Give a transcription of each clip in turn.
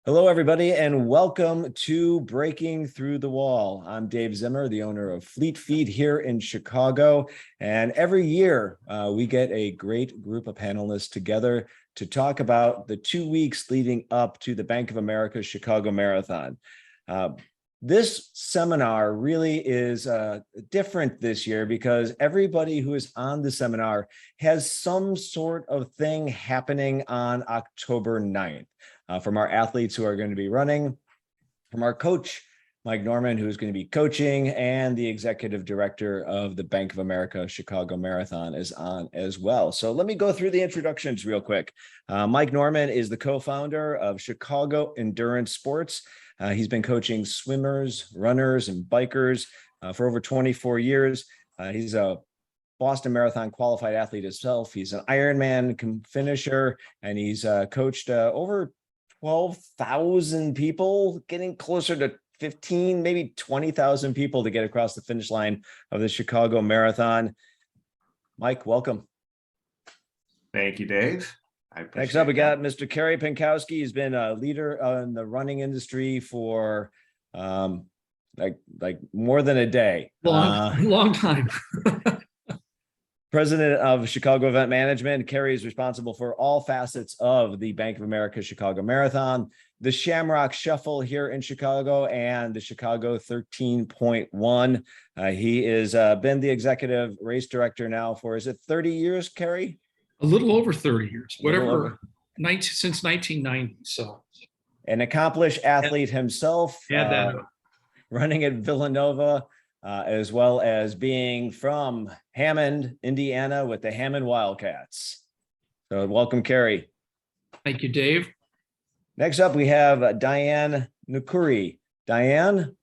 Hello, everybody, and welcome to Breaking Through the Wall. I'm Dave Zimmer, the owner of Fleet Feet here in Chicago. And every year we get a great group of panelists together to talk about the 2 weeks leading up to the Bank of America Chicago Marathon. This seminar really is different this year because everybody who is on the seminar has some sort of thing happening on October 9th. From our athletes who are going to be running, from our coach, Mike Norman, who's going to be coaching, and the executive director of the Bank of America Chicago Marathon is on as well. So let me go through the introductions real quick. Mike Norman is the co-founder of Chicago Endurance Sports. He's been coaching swimmers, runners, and bikers for over 24 years. He's a Boston Marathon qualified athlete himself. He's an Ironman finisher, and he's coached over 12,000 people, getting closer to 15, maybe 20,000 people to get across the finish line of the Chicago Marathon. Mike, welcome. Thank you, Dave. Next up, we got Mr. Carrie Pankowski. He's been a leader in the running industry for like more than a day. Long time. President of Chicago Event Management. Carey is responsible for all facets of the Bank of America Chicago Marathon, the Shamrock Shuffle here in Chicago, and the Chicago 13.1. He has been the executive race director now for, is it 30 years, Carey? A little over 30 years, whatever, since 1990. So, an accomplished athlete himself, running at Villanova, as well as being from Hammond, Indiana, with the Hammond Wildcats. So welcome, Carey. Thank you, Dave. Next up, we have Diane Nakuri. Diane,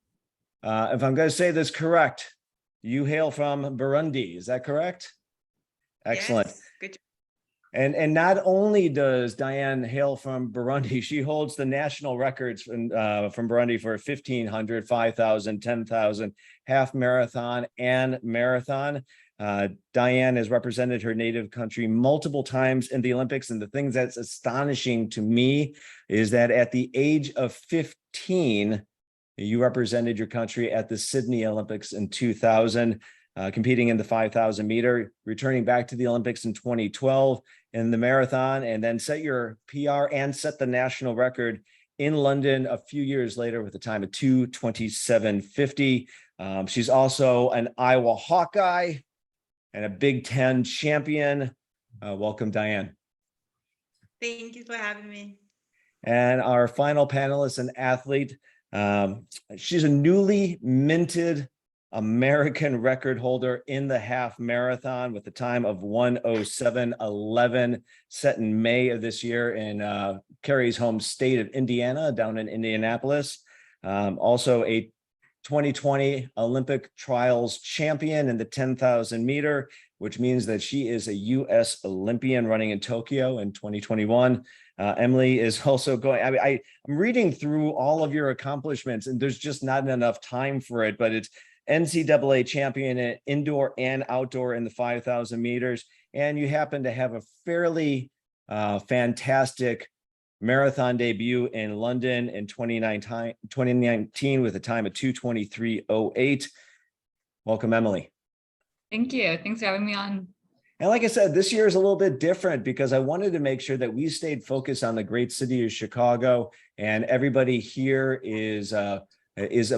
if I'm going to say this correct, you hail from Burundi. Is that correct? Excellent. Yes, good job. And not only does Diane hail from Burundi, she holds the national records from Burundi for 1,500, 5,000, 10,000, half marathon, and marathon. Diane has represented her native country multiple times in the Olympics. And the thing that's astonishing to me is that at the age of 15, you represented your country at the Sydney Olympics in 2000. Competing in the 5,000 meter, returning back to the Olympics in 2012 in the marathon, and then set your PR and set the national record in London a few years later with a time of 2:27:50. She's also an Iowa Hawkeye and a Big Ten champion. Welcome, Diane. Thank you for having me. And our final panelist and athlete, she's a newly minted American record holder in the half marathon with a time of 1:07:11, set in May of this year in Carey's home state of Indiana, down in Indianapolis. Also a 2020 Olympic trials champion in the 10,000 meter, which means that she is a U.S. Olympian running in Tokyo in 2021. Emily is also going, I'm reading through all of your accomplishments, and there's just not enough time for it, but it's NCAA champion in indoor and outdoor in the 5,000 meters. And you happen to have a fairly fantastic marathon debut in London in 2019 with a time of 2:23:08. Welcome, Emily. Thank you. Thanks for having me on. And like I said, this year is a little bit different because I wanted to make sure that we stayed focused on the great city of Chicago, and everybody here is a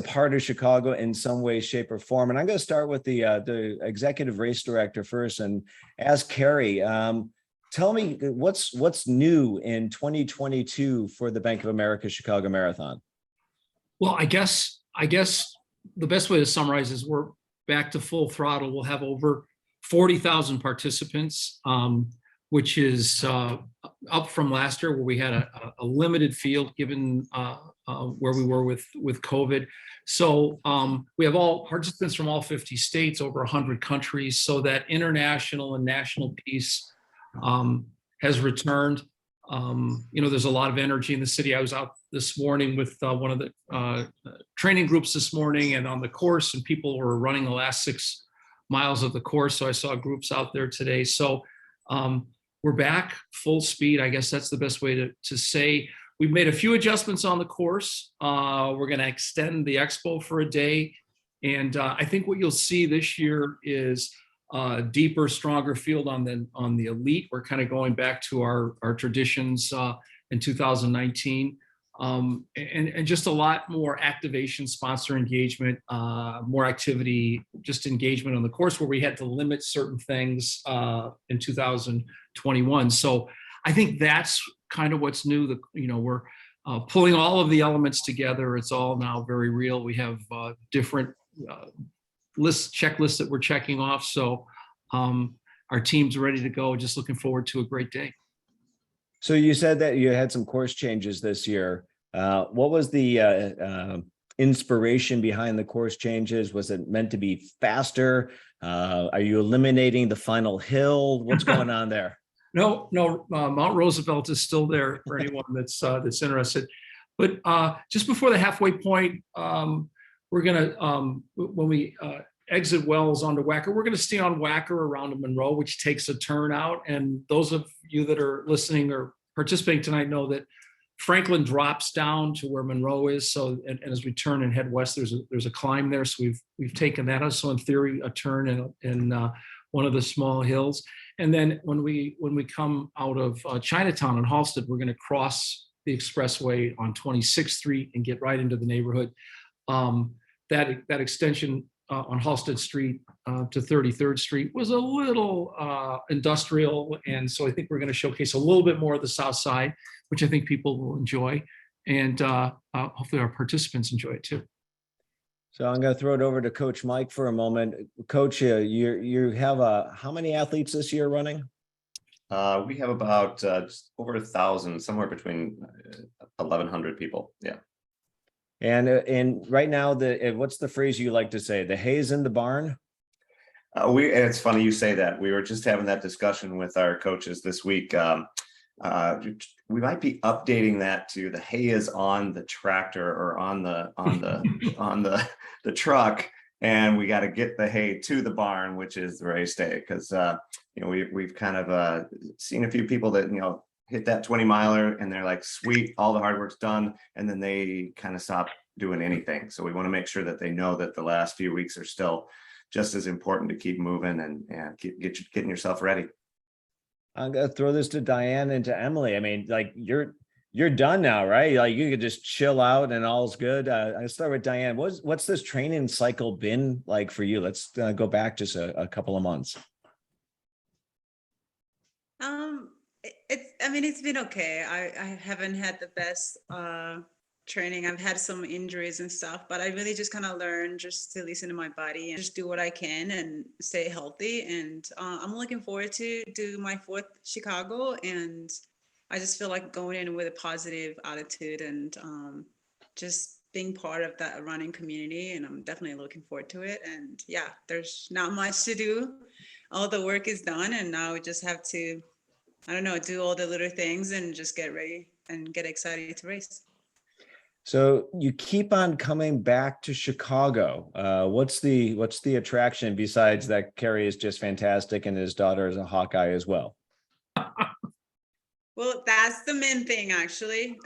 part of Chicago in some way, shape, or form. And I'm going to start with the executive race director first and ask Carey, tell me what's new in 2022 for the Bank of America Chicago Marathon. Well, I guess the best way to summarize is we're back to full throttle. We'll have over 40,000 participants, which is up from last year where we had a limited field given where we were with COVID. So we have all participants from all 50 states, over 100 countries, so that international and national piece has returned. There's a lot of energy in the city. I was out this morning with one of the training groups this morning and on the course, and people were running the last 6 miles of the course. So I saw groups out there today. So we're back full speed. I guess that's the best way to say. we've made a few adjustments on the course. We're going to extend the expo for a day. And I think what you'll see this year is a deeper, stronger field on the elite. We're kind of going back to our traditions in 2019. And just a lot more activation, sponsor engagement, more activity, just engagement on the course where we had to limit certain things in 2021. So I think that's kind of what's new. We're pulling all of the elements together. It's all now very real. We have different checklists that we're checking off. So our team's ready to go. Just looking forward to a great day. So you said that you had some course changes this year. What was the inspiration behind the course changes? Was it meant to be faster? Are you eliminating the final hill? What's going on there? No, Mount Roosevelt is still there for anyone that's interested. But just before the halfway point, we're gonna when we exit Wells onto Wacker, we're gonna stay on Wacker around to Monroe, which takes a turn out. And those of you that are listening or participating tonight know that Franklin drops down to where Monroe is. So, and as we turn and head west, there's a climb there. So we've taken that out. So in theory, a turn in one of the small hills. And then when we come out of Chinatown and Halsted, we're going to cross the expressway on 26th Street and get right into the neighborhood. That extension on Halsted Street to 33rd Street was a little industrial. And so I think we're going to showcase a little bit more of the South Side, which I think people will enjoy. And hopefully our participants enjoy it too. So I'm going to throw it over to Coach Mike for a moment. Coach, you have how many athletes this year running? We have about just over 1,000, somewhere between 1,100 people. Yeah. And right now, what's the phrase you like to say? The hay's in the barn? It's funny you say that. We were just having that discussion with our coaches this week. We might be updating that to the hay is on the tractor or on the truck, and we got to get the hay to the barn, which is the race day, because we've kind of seen a few people that hit that 20 miler and they're like, sweet, all the hard work's done, and then they kind of stop doing anything. So we want to make sure that they know that the last few weeks are still just as important to keep moving and getting yourself ready. I'm gonna throw this to Diane and to Emily. I mean, like you're done now, right? Like you could just chill out and all's good. I start with Diane. What's this training cycle been like for you? Let's go back just a couple of months. It's been okay. I haven't had the best training. I've had some injuries and stuff, but I really just kind of learned just to listen to my body and just do what I can and stay healthy. And I'm looking forward to do my 4th Chicago, and I just feel like going in with a positive attitude and just being part of that running community. And I'm definitely looking forward to it. And yeah, there's not much to do. All the work is done, and now we just have to, do all the little things and just get ready and get excited to race. So you keep on coming back to Chicago. What's the attraction besides that Carey is just fantastic and his daughter is a Hawkeye as well? Well, that's the main thing, actually.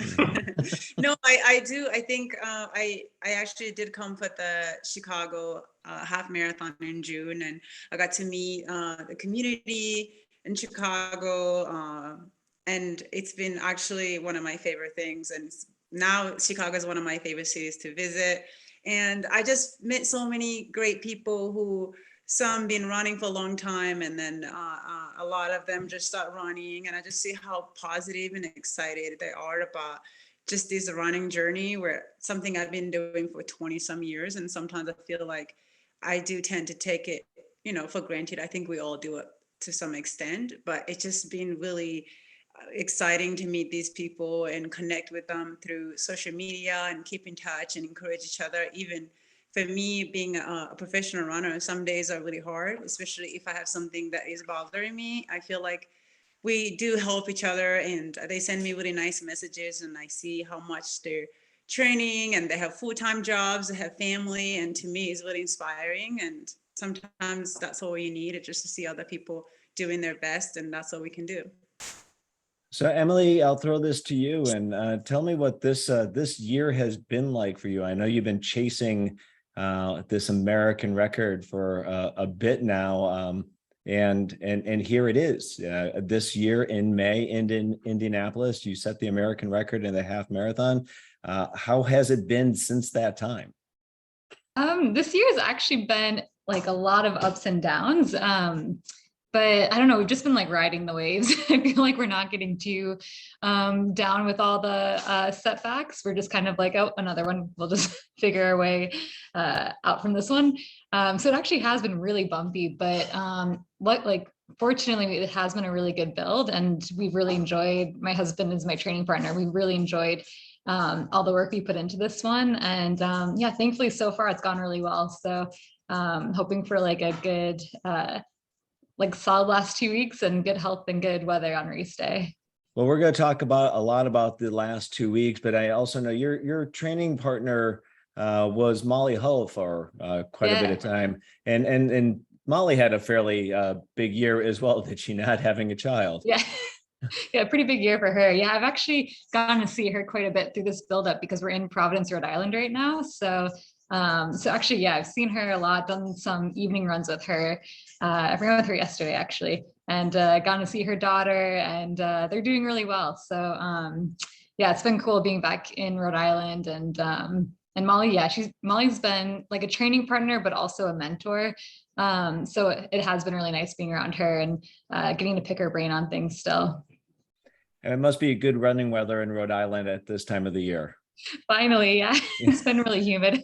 No, I do. I think I actually did come for the Chicago half marathon in June, and I got to meet the community in Chicago, and it's been actually one of my favorite things. And now Chicago is one of my favorite cities to visit. And I just met so many great people who some been running for a long time, and then a lot of them just start running, and I just see how positive and excited they are about just this running journey, where something I've been doing for 20 some years. And sometimes I feel like I do tend to take it, for granted. I think we all do it to some extent, but it's just been really exciting to meet these people and connect with them through social media and keep in touch and encourage each other. Even for me, being a professional runner, some days are really hard, especially if I have something that is bothering me. I feel like we do help each other, and they send me really nice messages, and I see how much they're training and they have full-time jobs, they have family, and to me it's really inspiring. And sometimes that's all you need, is just to see other people doing their best, and that's all we can do. So Emily, I'll throw this to you and tell me what this year has been like for you. I know you've been chasing this American record for a bit now, and here it is. This year in May in Indianapolis, you set the American record in the half marathon. How has it been since that time? This year has actually been like a lot of ups and downs. But I don't know, we've just been like riding the waves. I feel like we're not getting too down with all the setbacks. We're just kind of like, oh, another one. We'll just figure our way out from this one. So it actually has been really bumpy, but fortunately, it has been a really good build, and we've really enjoyed. My husband is my training partner. We really enjoyed all the work we put into this one, and yeah, thankfully so far it's gone really well. So hoping for like a good solid last 2 weeks and good health and good weather on race day. Well, we're going to talk about a lot about the last 2 weeks, but I also know your training partner was Molly Hull for quite a bit of time, and Molly had a fairly big year as well, did she not, having a child? Yeah. Yeah, pretty big year for her. Yeah, I've actually gotten to see her quite a bit through this buildup because we're in Providence, Rhode Island right now. So actually, yeah, I've seen her a lot, done some evening runs with her. I ran with her yesterday actually, and gotten to see her daughter, and they're doing really well. So yeah, it's been cool being back in Rhode Island, and Molly, yeah, Molly's been like a training partner, but also a mentor. So it has been really nice being around her and getting to pick her brain on things still. And it must be good running weather in Rhode Island at this time of the year. Finally, yeah, it's been really humid.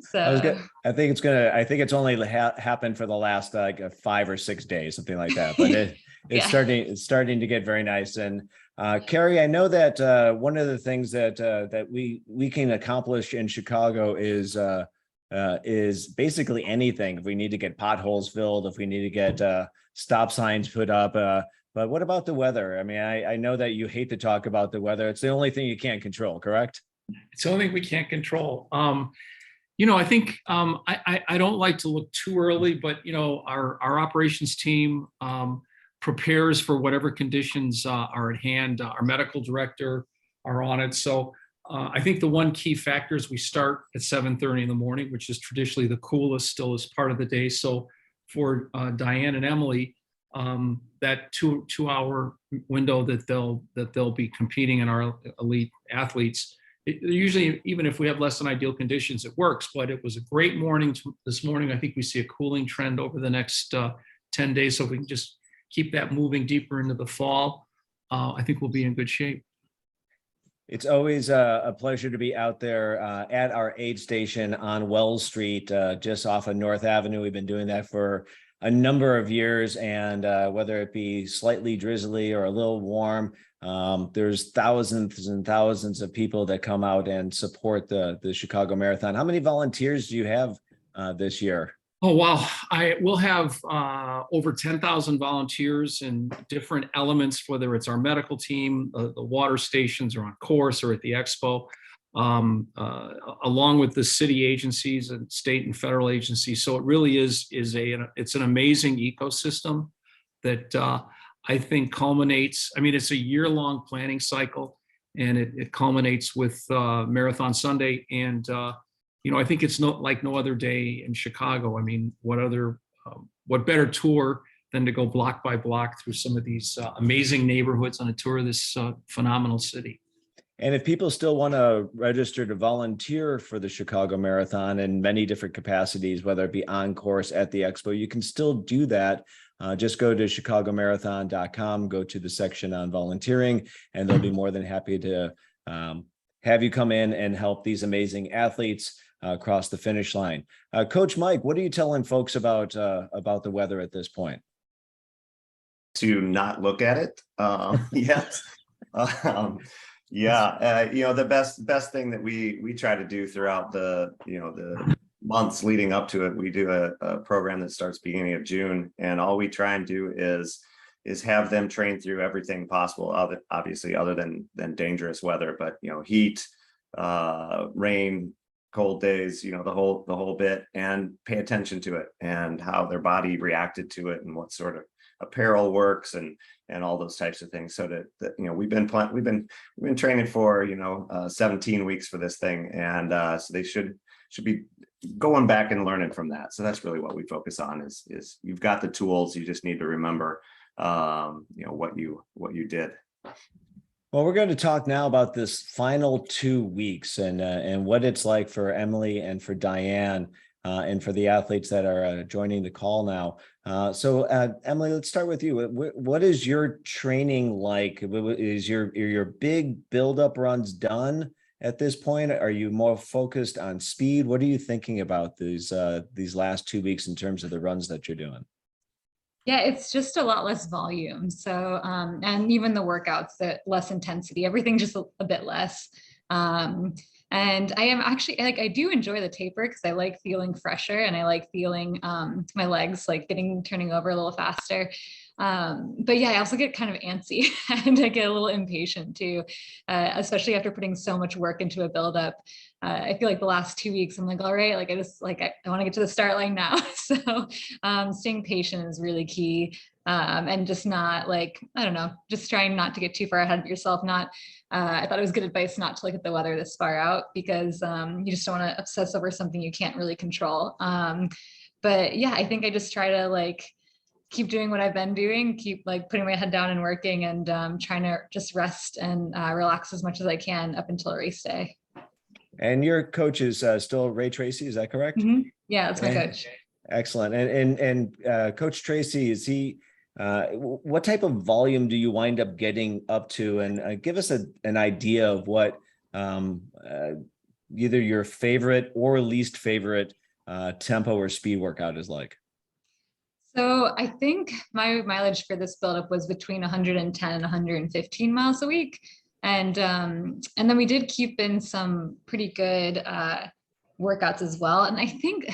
So I think it's only happened for the last like 5 or 6 days, something like that. But it's starting to get very nice. And Carrie, I know that one of the things that we can accomplish in Chicago is basically anything. If we need to get potholes filled, if we need to get stop signs put up. But what about the weather? I mean, I know that you hate to talk about the weather. It's the only thing you can't control, correct? It's the only thing we can't control. I think I don't like to look too early, but our operations team prepares for whatever conditions are at hand. Our medical director are on it. So I think the one key factor is we start at 7:30 in the morning, which is traditionally the coolest still as part of the day. So for Diane and Emily, that two-hour window that they'll be competing in our elite athletes, usually, even if we have less than ideal conditions, it works. But it was a great morning this morning. I think we see a cooling trend over the next 10 days. So if we can just keep that moving deeper into the fall, I think we'll be in good shape. It's always a pleasure to be out there at our aid station on Wells Street, just off of North Avenue. We've been doing that for a number of years, and whether it be slightly drizzly or a little warm, there's thousands and thousands of people that come out and support the Chicago Marathon. How many volunteers do you have this year? Oh, wow. We'll have over 10,000 volunteers in different elements, whether it's our medical team, the water stations are on course or at the expo, along with the city agencies and state and federal agencies. So it really it's an amazing ecosystem that I think culminates. I mean, it's a year-long planning cycle, and it culminates with Marathon Sunday. And I think it's like no other day in Chicago. I mean, what better tour than to go block by block through some of these amazing neighborhoods on a tour of this phenomenal city. And if people still want to register to volunteer for the Chicago Marathon in many different capacities, whether it be on course at the expo, you can still do that. Just go to chicagomarathon.com, go to the section on volunteering, and they'll be more than happy to have you come in and help these amazing athletes across the finish line. Coach Mike, what are you telling folks about the weather at this point? To not look at it. Yes. The best thing that we try to do throughout the months leading up to it, we do a program that starts beginning of June, and all we try and do is have them train through everything possible, obviously other than dangerous weather, but heat, rain, cold days, the whole bit, and pay attention to it and how their body reacted to it and what sort apparel works and all those types of things. So that you know, we've been training for 17 weeks for this thing, and so they should be going back and learning from that. So that's really what we focus on is you've got the tools, you just need to remember what you did. Well, we're going to talk now about this final 2 weeks and what it's like for Emily and for Diane and for the athletes that are joining the call now. So Emily, let's start with you. What is your training like? Is your big build-up runs done at this point? Are you more focused on speed? What are you thinking about these last 2 weeks in terms of the runs that you're doing? Yeah, it's just a lot less volume. So, and even the workouts, that less intensity, everything just a bit less. And I am actually I do enjoy the taper because I like feeling fresher and I like feeling my legs like turning over a little faster. But yeah, I also get kind of antsy and I get a little impatient too, especially after putting so much work into a buildup. I feel like the last 2 weeks, I'm like, all right, like I want to get to the start line now. So staying patient is really key. And just not I don't know, just trying not to get too far ahead of yourself. I thought it was good advice not to look at the weather this far out because you just don't want to obsess over something you can't really control. But yeah, I think I just try to keep doing what I've been doing, keep putting my head down and working and trying to just rest and relax as much as I can up until race day. And your coach is still Ray Tracy, is that correct? Mm-hmm. Yeah, that's my coach. Excellent. And Coach Tracy, is he, what type of volume do you wind up getting up to? And give us an idea of what either your favorite or least favorite tempo or speed workout is like. So I think my mileage for this buildup was between 110 and 115 miles a week. And then we did keep in some pretty good workouts as well. And I think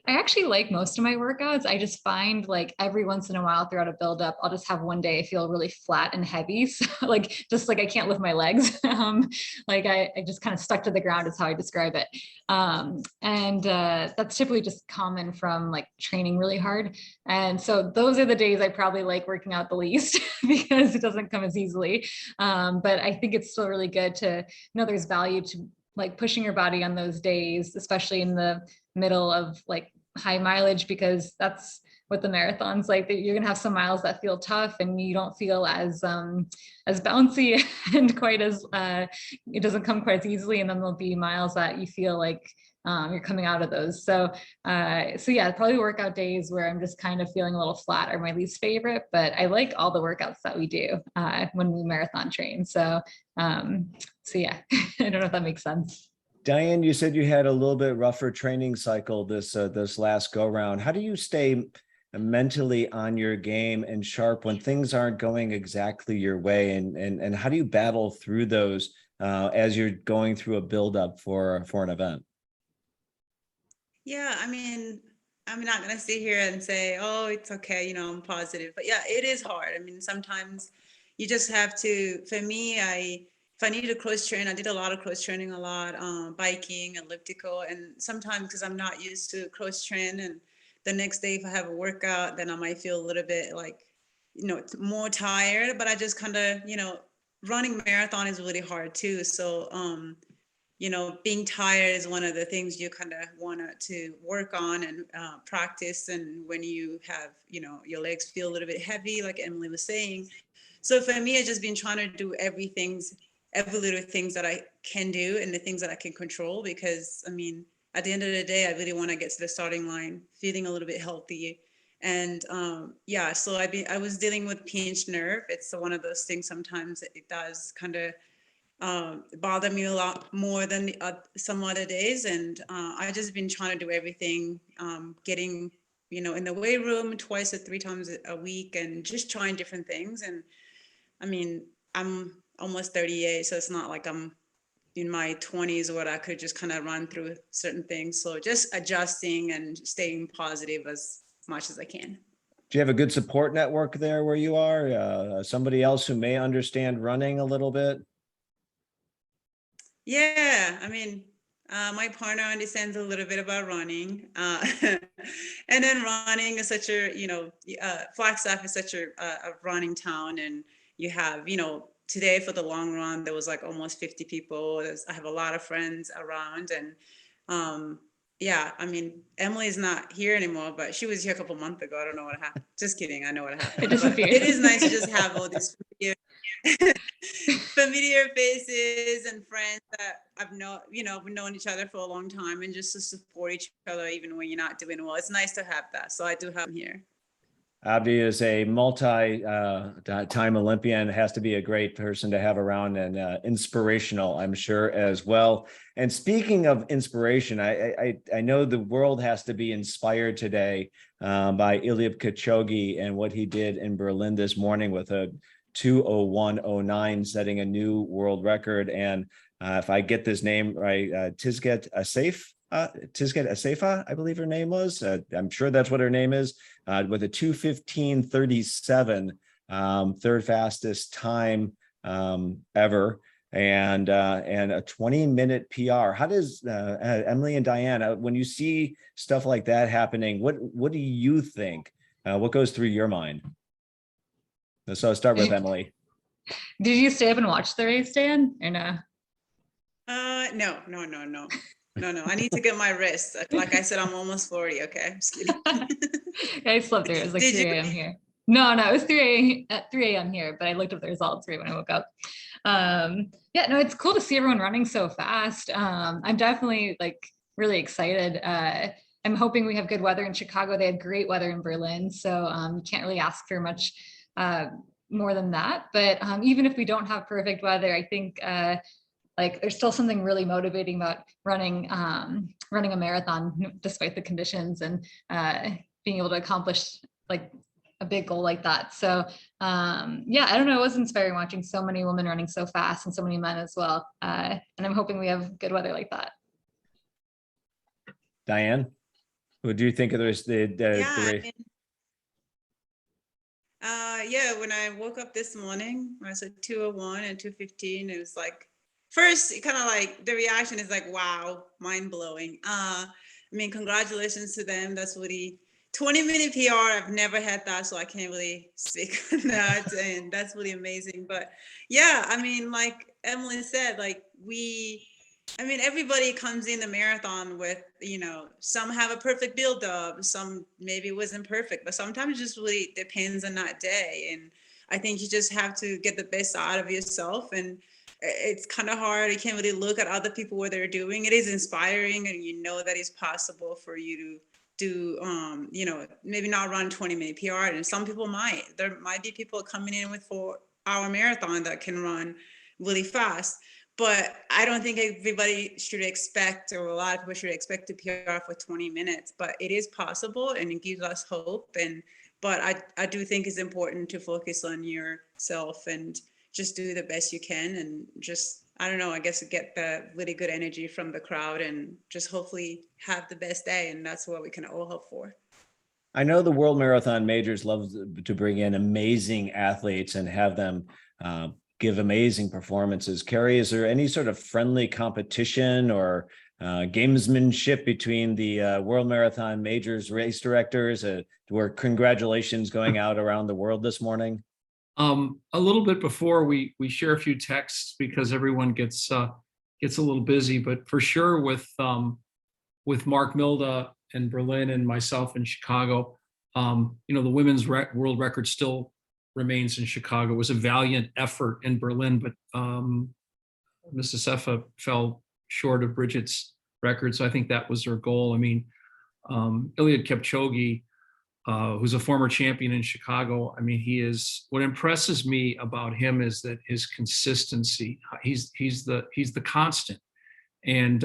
I actually like most of my workouts. I just find every once in a while throughout a buildup, I'll just have one day I feel really flat and heavy. So I can't lift my legs. I just kind of stuck to the ground is how I describe it. And that's typically just common from training really hard. And so those are the days I probably like working out the least because it doesn't come as easily. But I think it's still really good to know there's value to pushing your body on those days, especially in the middle of high mileage, because that's what the marathon's like. You're gonna have some miles that feel tough and you don't feel as bouncy and quite as it doesn't come quite as easily, and then there'll be miles that you feel you're coming out of those. So yeah, probably workout days where I'm just kind of feeling a little flat are my least favorite, but I like all the workouts that we do when we marathon train. So yeah, I don't know if that makes sense. Diane, you said you had a little bit rougher training cycle this last go round. How do you stay mentally on your game and sharp when things aren't going exactly your way? And how do you battle through those as you're going through a buildup for an event? Yeah, I mean, I'm not gonna sit here and say, oh, it's okay, I'm positive. But yeah, it is hard. I mean, sometimes you just have to, for me, if I need to cross train, I did a lot of cross training, biking, elliptical, and sometimes because I'm not used to cross train, and the next day if I have a workout, then I might feel a little bit more tired. But I just kind of, running marathon is really hard too. So, being tired is one of the things you kind of want to work on and practice. And when you have, your legs feel a little bit heavy, like Emily was saying. So for me, I've just been trying to do every little things that I can do and the things that I can control, because I mean, at the end of the day, I really want to get to the starting line feeling a little bit healthy. And so I was dealing with pinched nerve. It's one of those things sometimes it does kind of bother me a lot more than some other days. And I just been trying to do everything, getting, in the weight room 2 or 3 times a week and just trying different things. And I mean, I'm almost 38, so it's not like I'm in my 20s where I could just kind of run through certain things. So just adjusting and staying positive as much as I can. Do you have a good support network there where you are? Somebody else who may understand running a little bit? Yeah, I mean, My partner understands a little bit about running. And then running is such a, Flagstaff is such a running town. And you have, today for the long run, there was like almost 50 people. I have a lot of friends around. And yeah, I mean, Emily's not here anymore, but she was here a couple months ago. I don't know what happened. Just kidding. I know what happened. It But disappeared. it is nice to just have all these familiar faces and friends that we've known each other for a long time, and just to support each other even when you're not doing well. It's nice to have that. So I do have them here. Abdi is a multi-time Olympian, has to be a great person to have around, and inspirational, I'm sure, as well. And speaking of inspiration, I know the world has to be inspired today by Eliud Kipchoge and what he did in Berlin this morning with a 2:01:09, setting a new world record. And if I get this name right, Tizget Assefa, I believe her name was. I'm sure that's what her name is. With a 2:15:37, third fastest time ever, and a 20-minute PR. How does Emily and Diane, when you see stuff like that happening, what do you think? What goes through your mind? So I'll start with Emily. Did you stay up and watch the race, Dan, or no? No. I need to get my rest. Like I said, I'm almost 40. Okay, I'm just kidding. I slept through. It was like Did 3 you? a.m. here. No, it was 3 a.m. here, but I looked up the results right when I woke up. Yeah, no, it's cool to see everyone running so fast. I'm definitely like really excited. I'm hoping we have good weather in Chicago. They had great weather in Berlin, so you can't really ask for much more than that. But even if we don't have perfect weather, I think like there's still something really motivating about running a marathon despite the conditions, and being able to accomplish like a big goal like that. So yeah, I don't know, it was inspiring watching so many women running so fast and so many men as well. And I'm hoping we have good weather like that. Diane, what do you think of the race? Yeah, when I woke up this morning, I said 2:01 and 2:15, it was like, first, kind of like the reaction is like, wow, mind blowing. I mean, congratulations to them. That's really 20-minute PR. I've never had that, so I can't really speak on that. And that's really amazing. But yeah, I mean, like Emily said, like everybody comes in the marathon with, some have a perfect build up, some maybe wasn't perfect, but sometimes it just really depends on that day. And I think you just have to get the best out of yourself. And it's kind of hard. You can't really look at other people, what they're doing. It is inspiring, and you know that it's possible for you to do, maybe not run 20-minute PR. And some people there might be people coming in with 4-hour marathon that can run really fast. But I don't think everybody should expect, or a lot of people should expect to PR for 20 minutes, but it is possible, and it gives us hope. But I do think it's important to focus on yourself and just do the best you can, and just, I don't know, I guess get the really good energy from the crowd, and just hopefully have the best day. And that's what we can all hope for. I know the World Marathon Majors love to bring in amazing athletes and have them give amazing performances. Carey, is there any sort of friendly competition or gamesmanship between the World Marathon Majors race directors? Were congratulations going out around the world this morning? A little bit before, we share a fefew texts because everyone gets a little busy, but for sure with Mark Milda in Berlin and myself in Chicago, the women's world record still remains in Chicago. It was a valiant effort in Berlin, but Mrs. Sefa fell short of Bridget's record, so I think that was her goal. I mean, Eliud Kipchoge, who's a former champion in Chicago. I mean, what impresses me about him is that his consistency. He's the constant. And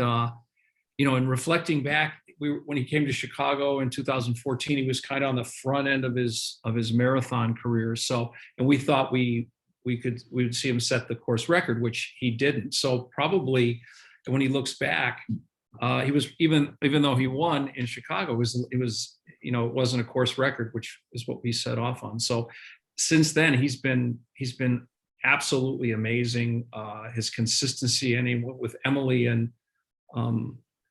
in reflecting back, when he came to Chicago in 2014, he was kind of on the front end of his marathon career. So, and we thought we would see him set the course record, which he didn't. So probably when he looks back, he was, even though he won in Chicago, it wasn't a course record, which is what we set off on. So since then, he's been absolutely amazing. His consistency, and with Emily and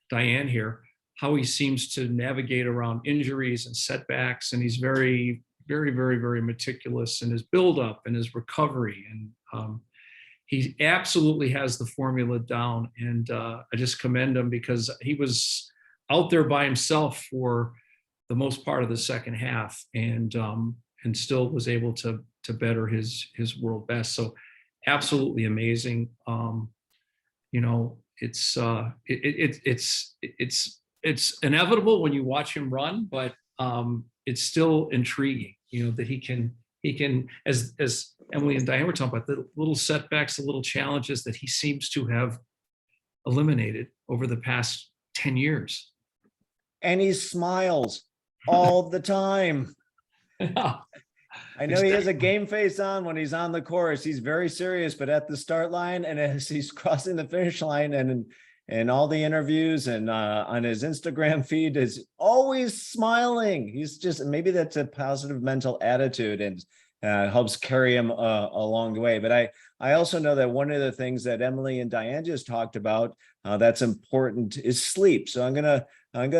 Diane here, how he seems to navigate around injuries and setbacks, and he's very, very, very, very meticulous in his buildup and his recovery, and he absolutely has the formula down. And I just commend him because he was out there by himself for the most part of the second half, and still was able to better his world best. So absolutely amazing. You know, it's inevitable when you watch him run, but it's still intriguing, you know, that he can, as Emily and Diane were talking about, the little setbacks, the little challenges that he seems to have eliminated over the past 10 years. And he smiles all the time. I know he has a game face on when he's on the course. He's very serious, but at the start line and as he's crossing the finish line and all the interviews and on his Instagram feed is always smiling. He's just, maybe that's a positive mental attitude and helps carry him along the way. But I also know that one of the things that Emily and Diane just talked about that's important is sleep. So I'm gonna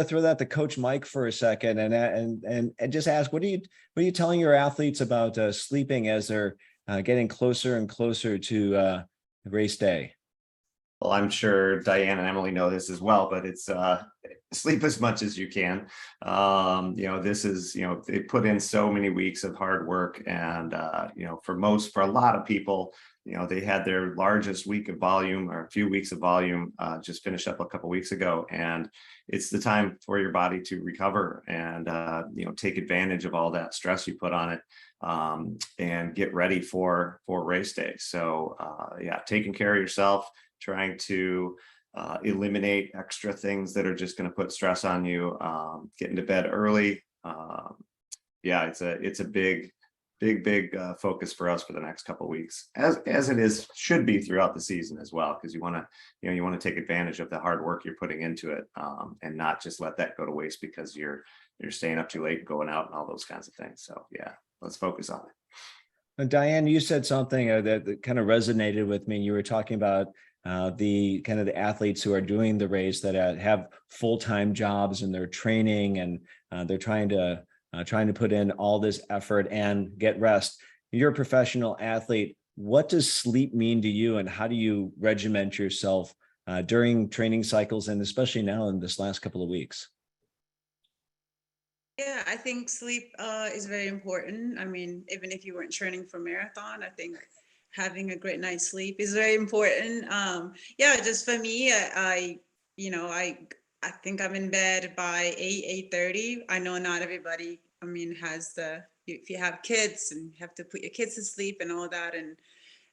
throw that to Coach Mike for a second and just ask, what are you telling your athletes about sleeping as they're getting closer and closer to race day? Well, I'm sure Diane and Emily know this as well, but it's sleep as much as you can. You know, this is, you know, they put in so many weeks of hard work, and you know, for a lot of people, you know, they had their largest week of volume or a few weeks of volume just finished up a couple weeks ago, and it's the time for your body to recover and you know, take advantage of all that stress you put on it and get ready for race day. So yeah, taking care of yourself, trying to eliminate extra things that are just going to put stress on you, getting to bed early. Yeah, it's a big focus for us for the next couple of weeks, as it should be throughout the season as well, because you want to take advantage of the hard work you're putting into it, and not just let that go to waste because you're staying up too late, going out, and all those kinds of things. So yeah, let's focus on it. And Diane, you said something that kind of resonated with me. You were talking about the kind of the athletes who are doing the race that have full-time jobs and they're training and they're trying to put in all this effort and get rest. You're a professional athlete. What does sleep mean to you, and how do you regiment yourself during training cycles, and especially now in this last couple of weeks? Yeah, I think sleep is very important. I mean, even if you weren't training for marathon, I think having a great night's sleep is very important. Yeah, just for me, I think I'm in bed by 8:30. I know not everybody, I mean, if you have kids and you have to put your kids to sleep and all that, and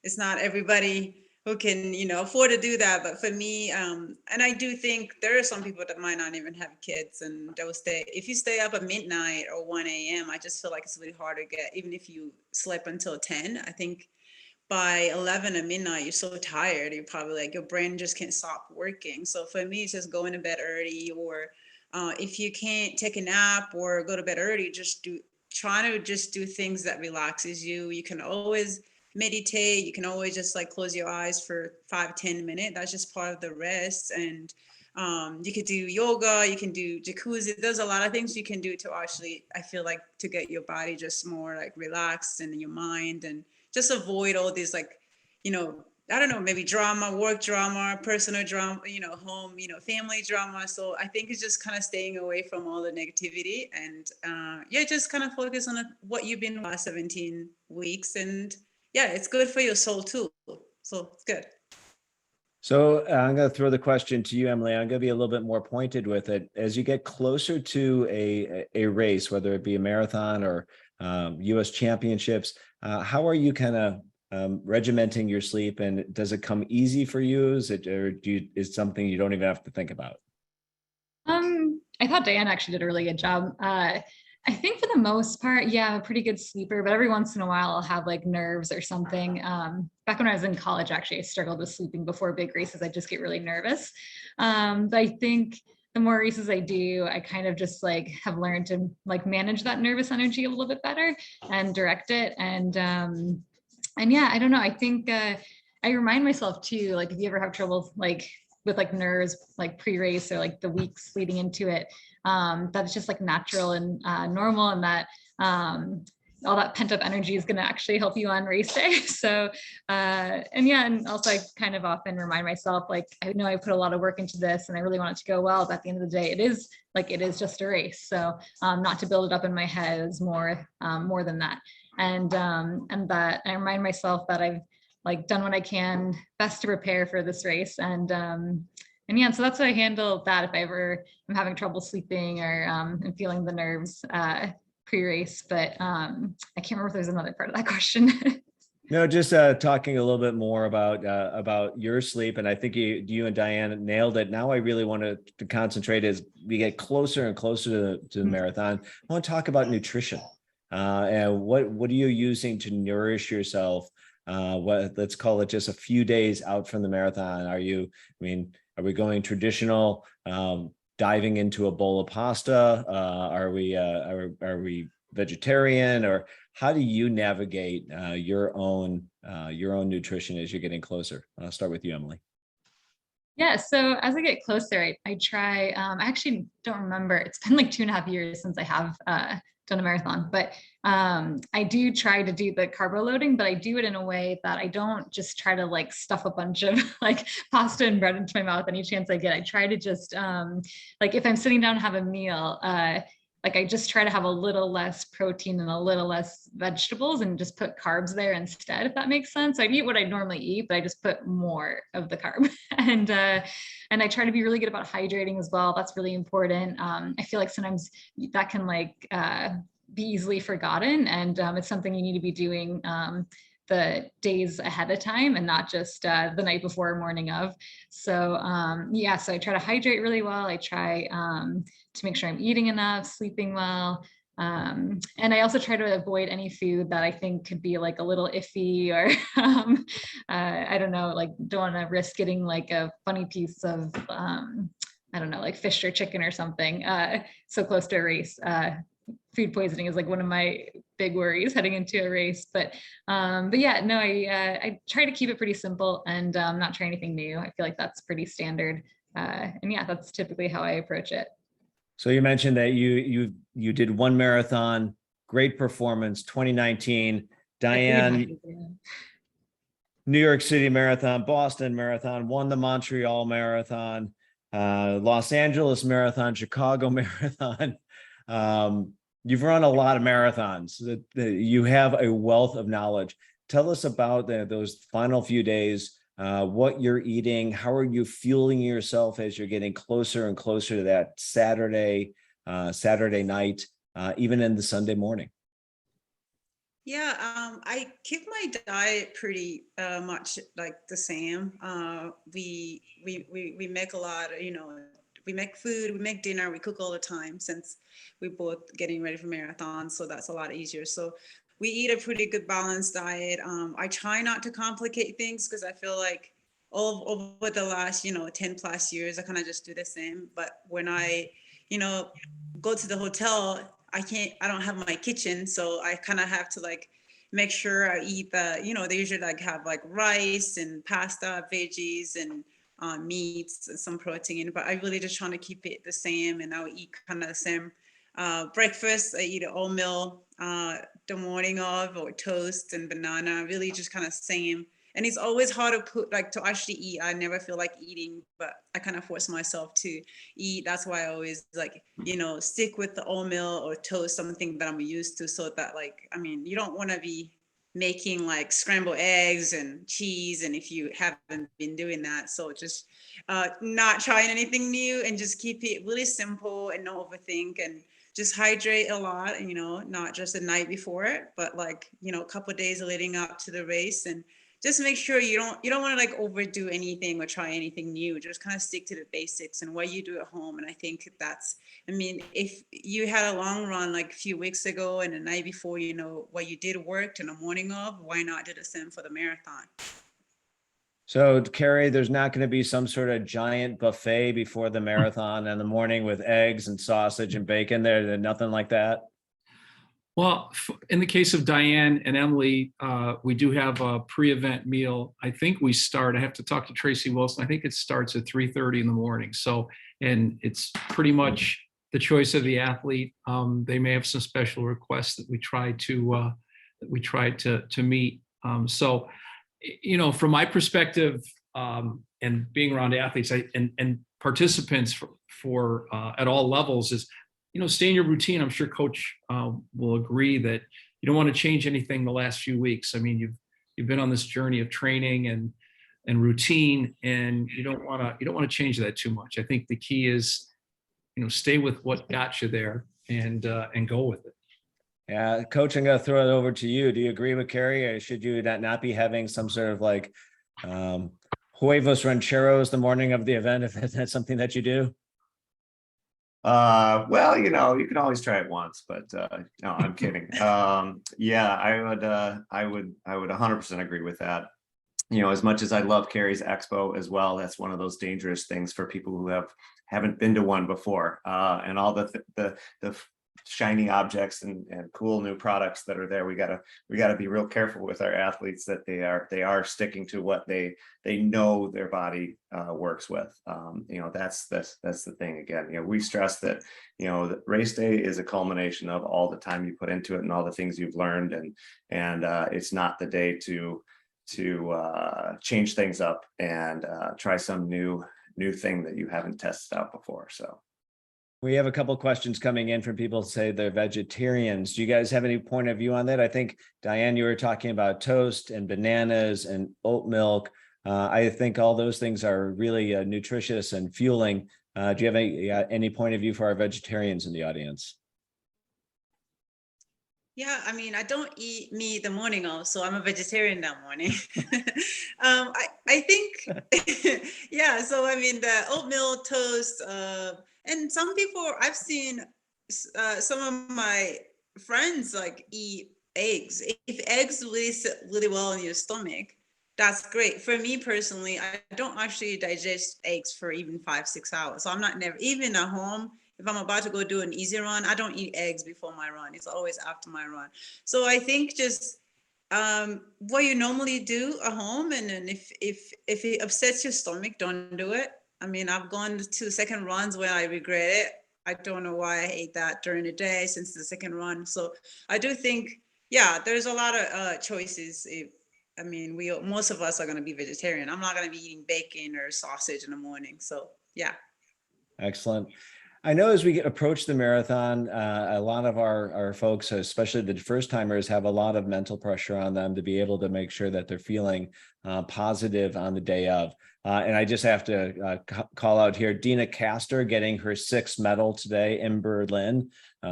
it's not everybody who can, afford to do that. But for me, and I do think there are some people that might not even have kids, and they'll if you stay up at midnight or 1 a.m., I just feel like it's really hard to get, even if you slept until 10, I think by 11 at midnight, you're so tired. You're probably like, your brain just can't stop working. So for me, it's just going to bed early, or if you can't take a nap or go to bed early, trying to just do things that relaxes you. You can always meditate. You can always just like close your eyes for 5-10 minutes. That's just part of the rest. And you could do yoga, you can do jacuzzi. There's a lot of things you can do to actually, I feel like, to get your body just more like relaxed, and your mind, and just avoid all these like, I don't know, maybe drama, work drama, personal drama, home, family drama. So I think it's just kind of staying away from all the negativity, and just kind of focus on what you've been last 17 weeks. And yeah, it's good for your soul too. So it's good. So I'm going to throw the question to you, Emily. I'm going to be a little bit more pointed with it. As you get closer to a race, whether it be a marathon or U.S. championships, how are you kind of regimenting your sleep, and does it come easy for you? Is it something you don't even have to think about? I thought Diane actually did a really good job. I think for the most part, yeah, I'm a pretty good sleeper, but every once in a while I'll have like nerves or something. Back when I was in college, actually, I struggled with sleeping before big races. I just get really nervous. But I think the more races I do, I kind of just like have learned to like manage that nervous energy a little bit better and direct it. And yeah, I don't know. I think I remind myself too, like if you ever have trouble like with like nerves, like pre-race or like the weeks leading into it, that it's just like natural and normal, and that all that pent up energy is going to actually help you on race day. So, and yeah, and also I kind of often remind myself, like, I know I put a lot of work into this and I really want it to go well, but at the end of the day, it is just a race. So not to build it up in my head is more than that. And that I remind myself that I've like done what I can best to prepare for this race. And yeah, so that's how I handle that if I ever am having trouble sleeping or am feeling the nerves pre-race. But I can't remember if there's another part of that question. No, just talking a little bit more about your sleep, and I think you and Diane nailed it. Now I really want to concentrate as we get closer and closer to the marathon. I want to talk about nutrition, and what are you using to nourish yourself? Let's call it just a few days out from the marathon. Are we going traditional, diving into a bowl of pasta? Are we vegetarian, or how do you navigate your own nutrition as you're getting closer? I'll start with you, Emily. Yeah, so as I get closer, I try, I actually don't remember, it's been like 2.5 years since I have done a marathon, but I do try to do the carbo loading, but I do it in a way that I don't just try to like stuff a bunch of like pasta and bread into my mouth any chance I get. I try to just, like if I'm sitting down to have a meal, like I just try to have a little less protein and a little less vegetables and just put carbs there instead, if that makes sense. I'd eat what I normally eat, but I just put more of the carb. And I try to be really good about hydrating as well. That's really important. I feel like sometimes that can like be easily forgotten, and it's something you need to be doing the days ahead of time and not just the night before or morning of. So yeah, so I try to hydrate really well. I try to make sure I'm eating enough, sleeping well. And I also try to avoid any food that I think could be like a little iffy or I don't know, like don't want to risk getting like a funny piece of, I don't know, like fish or chicken or something so close to a race. Food poisoning is like one of my big worries heading into a race, but yeah, no, I try to keep it pretty simple and not try anything new. I feel like that's pretty standard. And yeah, that's typically how I approach it. So you mentioned that you did one marathon, great performance, 2019. Diane, New York City Marathon, Boston Marathon, won the Montreal Marathon, Los Angeles Marathon, Chicago Marathon. You've run a lot of marathons. You have a wealth of knowledge. Tell us about those final few days, what you're eating, how are you fueling yourself as you're getting closer and closer to that Saturday night, even in the Sunday morning. Yeah, I keep my diet pretty much like the same. We make a lot, we make food, we make dinner, we cook all the time since we're both getting ready for marathons. So that's a lot easier. So we eat a pretty good balanced diet. I try not to complicate things because I feel like all over the last, 10 plus years, I kind of just do the same. But when I, go to the hotel, I don't have my kitchen. So I kind of have to like make sure I eat they usually like have like rice and pasta, veggies and meats, some protein, but I really just trying to keep it the same. And I'll eat kind of the same breakfast. I eat an oatmeal the morning of, or toast and banana, really just kind of same. And it's always hard to actually eat. I never feel like eating, but I kind of force myself to eat. That's why I always stick with the oatmeal or toast, something that I'm used to, so that you don't want to be making like scrambled eggs and cheese, and if you haven't been doing that, so just not trying anything new and just keep it really simple and not overthink, and just hydrate a lot, not just the night before it, but a couple of days leading up to the race, and just make sure you don't want to overdo anything or try anything new. Just kind of stick to the basics and what you do at home. And I think if you had a long run like a few weeks ago and the night before, what you did worked and the morning of, why not do the same for the marathon? So, Carrie, there's not going to be some sort of giant buffet before the marathon in the morning with eggs and sausage and bacon. There's nothing like that. Well, in the case of Diane and Emily, we do have a pre-event meal. I think I have to talk to Tracy Wilson. I think it starts at 3:30 in the morning. So, and it's pretty much the choice of the athlete. They may have some special requests that we try to meet. So, from my perspective, and being around athletes and participants for at all levels is, stay in your routine. I'm sure Coach will agree that you don't want to change anything the last few weeks. I mean, you've been on this journey of training and routine, and you don't want to change that too much. I think the key is, stay with what got you there and go with it. Yeah, Coach, I'm going to throw it over to you. Do you agree with Carrie, or should you not be having some sort of like huevos rancheros the morning of the event if that's something that you do? Well, you can always try it once, but no, I'm kidding. Yeah, I would 100% agree with that. As much as I love Carrie's Expo as well, that's one of those dangerous things for people who haven't been to one before, and all the shiny objects and cool new products that are there. We gotta be real careful with our athletes that they are sticking to what they know their body works with. That's the thing. Again, we stress that that race day is a culmination of all the time you put into it and all the things you've learned, and it's not the day to change things up and try some new thing that you haven't tested out before. So we have a couple questions coming in from people who say they're vegetarians. Do you guys have any point of view on that? I think, Diane, you were talking about toast and bananas and oat milk. I think all those things are really nutritious and fueling. Do you have any point of view for our vegetarians in the audience? Yeah, I mean, I don't eat meat the morning of, so I'm a vegetarian that morning. I think, yeah, so I mean, the oatmeal toast, and some people, I've seen some of my friends like eat eggs. If eggs really sit really well in your stomach, that's great. For me personally, I don't actually digest eggs for even 5-6 hours. So I'm not even at home. If I'm about to go do an easy run, I don't eat eggs before my run. It's always after my run. So I think just what you normally do at home, and then if it upsets your stomach, don't do it. I mean, I've gone to second runs where I regret it. I don't know why I ate that during the day since the second run. So I do think, yeah, there's a lot of choices. Most of us are going to be vegetarian. I'm not going to be eating bacon or sausage in the morning. So yeah. Excellent. I know as we approach the marathon, a lot of our folks, especially the first timers, have a lot of mental pressure on them to be able to make sure that they're feeling positive on the day of. And I just have to call out here, Dina Castor getting her 6th medal today in Berlin.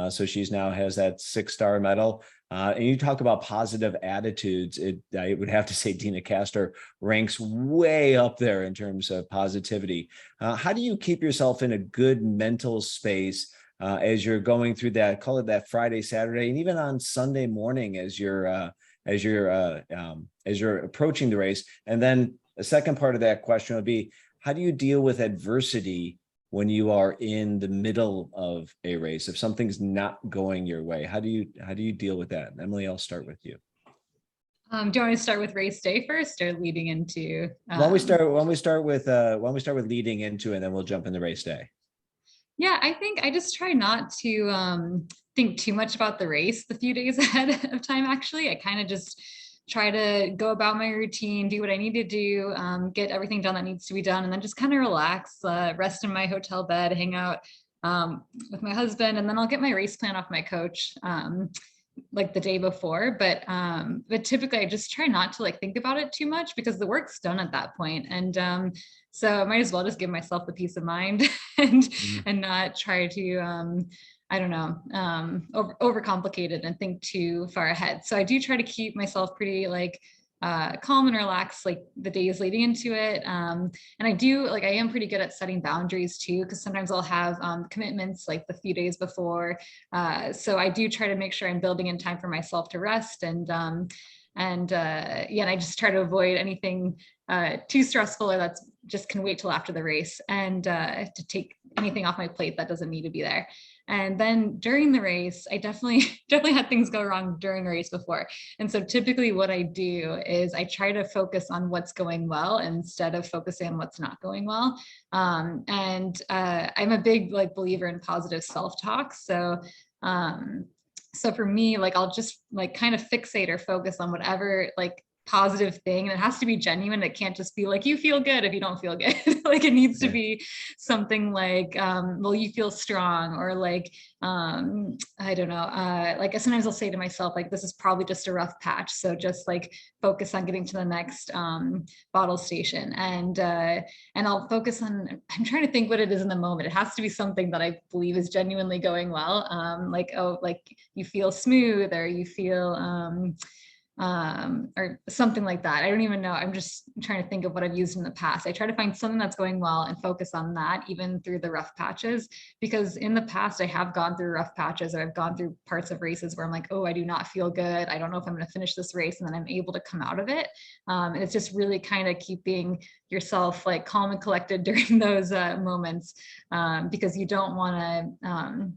So she's now has that 6-star medal. And you talk about positive attitudes. I would have to say Dina Castor ranks way up there in terms of positivity. How do you keep yourself in a good mental space as you're going through that, call it that Friday, Saturday, and even on Sunday morning as you're approaching the race? And then the second part of that question would be, how do you deal with adversity when you are in the middle of a race? If something's not going your way, how do you deal with that? Emily, I'll start with you. Do you want me to start with race day first, or leading into? Why don't we start with leading into, and then we'll jump into race day. Yeah, I think I just try not to think too much about the race the few days ahead of time. Actually, I kind of just try to go about my routine, do what I need to do, get everything done that needs to be done, and then just kind of relax, rest in my hotel bed, hang out with my husband, and then I'll get my race plan off my coach like the day before. But typically I just try not to think about it too much, because the work's done at that point. And so I might as well just give myself the peace of mind and not try to I don't know, overcomplicate it and think too far ahead. So I do try to keep myself pretty calm and relaxed the days leading into it. And I am pretty good at setting boundaries too, because sometimes I'll have commitments the few days before. So I do try to make sure I'm building in time for myself to rest. And I just try to avoid anything too stressful or that's just can wait till after the race, and to take anything off my plate that doesn't need to be there. And then during the race, I definitely definitely had things go wrong during a race before. And so typically what I do is I try to focus on what's going well instead of focusing on what's not going well. I'm a big like believer in positive self-talk. So for me, like I'll just like kind of fixate or focus on whatever like positive thing, and it has to be genuine. It can't just be like you feel good if you don't feel good. Like it needs to be something like well, you feel strong, or like I don't know, like sometimes I'll say to myself like this is probably just a rough patch, so just like focus on getting to the next bottle station. And I'll focus on, I'm trying to think what it is in the moment. It has to be something that I believe is genuinely going well, like, oh, like you feel smooth, or you feel or something like that. I don't even know. I'm just trying to think of what I've used in the past. I try to find something that's going well and focus on that even through the rough patches, because in the past I have gone through rough patches, or I've gone through parts of races where I'm like, oh, I do not feel good. I don't know if I'm going to finish this race, and then I'm able to come out of it. And it's just really kind of keeping yourself like calm and collected during those moments, because you don't want to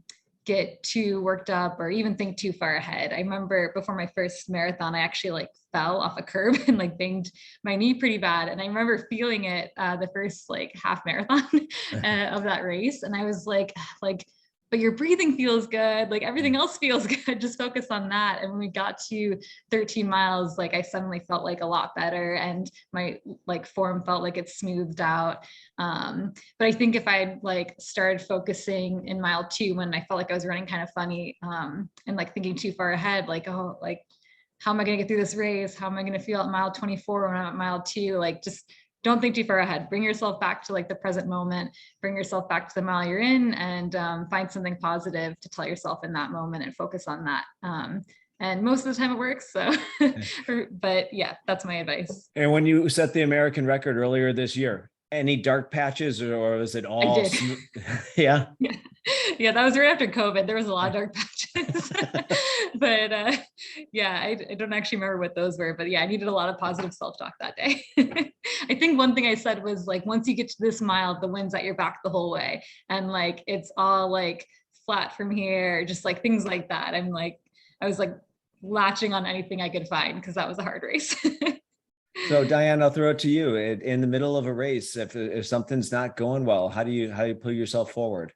get too worked up or even think too far ahead. I remember before my first marathon, I actually like fell off a curb and like banged my knee pretty bad. And I remember feeling it the first like half marathon of that race. And I was like, but your breathing feels good. Like everything else feels good. Just focus on that. And when we got to 13 miles, like I suddenly felt like a lot better, and my like form felt like it smoothed out. But I think if I like started focusing in mile 2 when I felt like I was running kind of funny, and like thinking too far ahead, like, oh, like, how am I going to get through this race? How am I going to feel at mile 24 when I'm at mile 2? Like, just don't think too far ahead. Bring yourself back to like the present moment, bring yourself back to the mile you're in, and find something positive to tell yourself in that moment and focus on that. And most of the time it works. So, but yeah, that's my advice. And when you set the American record earlier this year, any dark patches, or was it all did. smooth? Yeah. Yeah, that was right after COVID. There was a lot of dark patches. But yeah, I don't actually remember what those were. But yeah, I needed a lot of positive self-talk that day. I think one thing I said was like, once you get to this mile, the wind's at your back the whole way. And like, it's all like flat from here, just like things like that. I was like latching on anything I could find, because that was a hard race. So Diane, I'll throw it to you. In the middle of a race, if something's not going well, how do you pull yourself forward?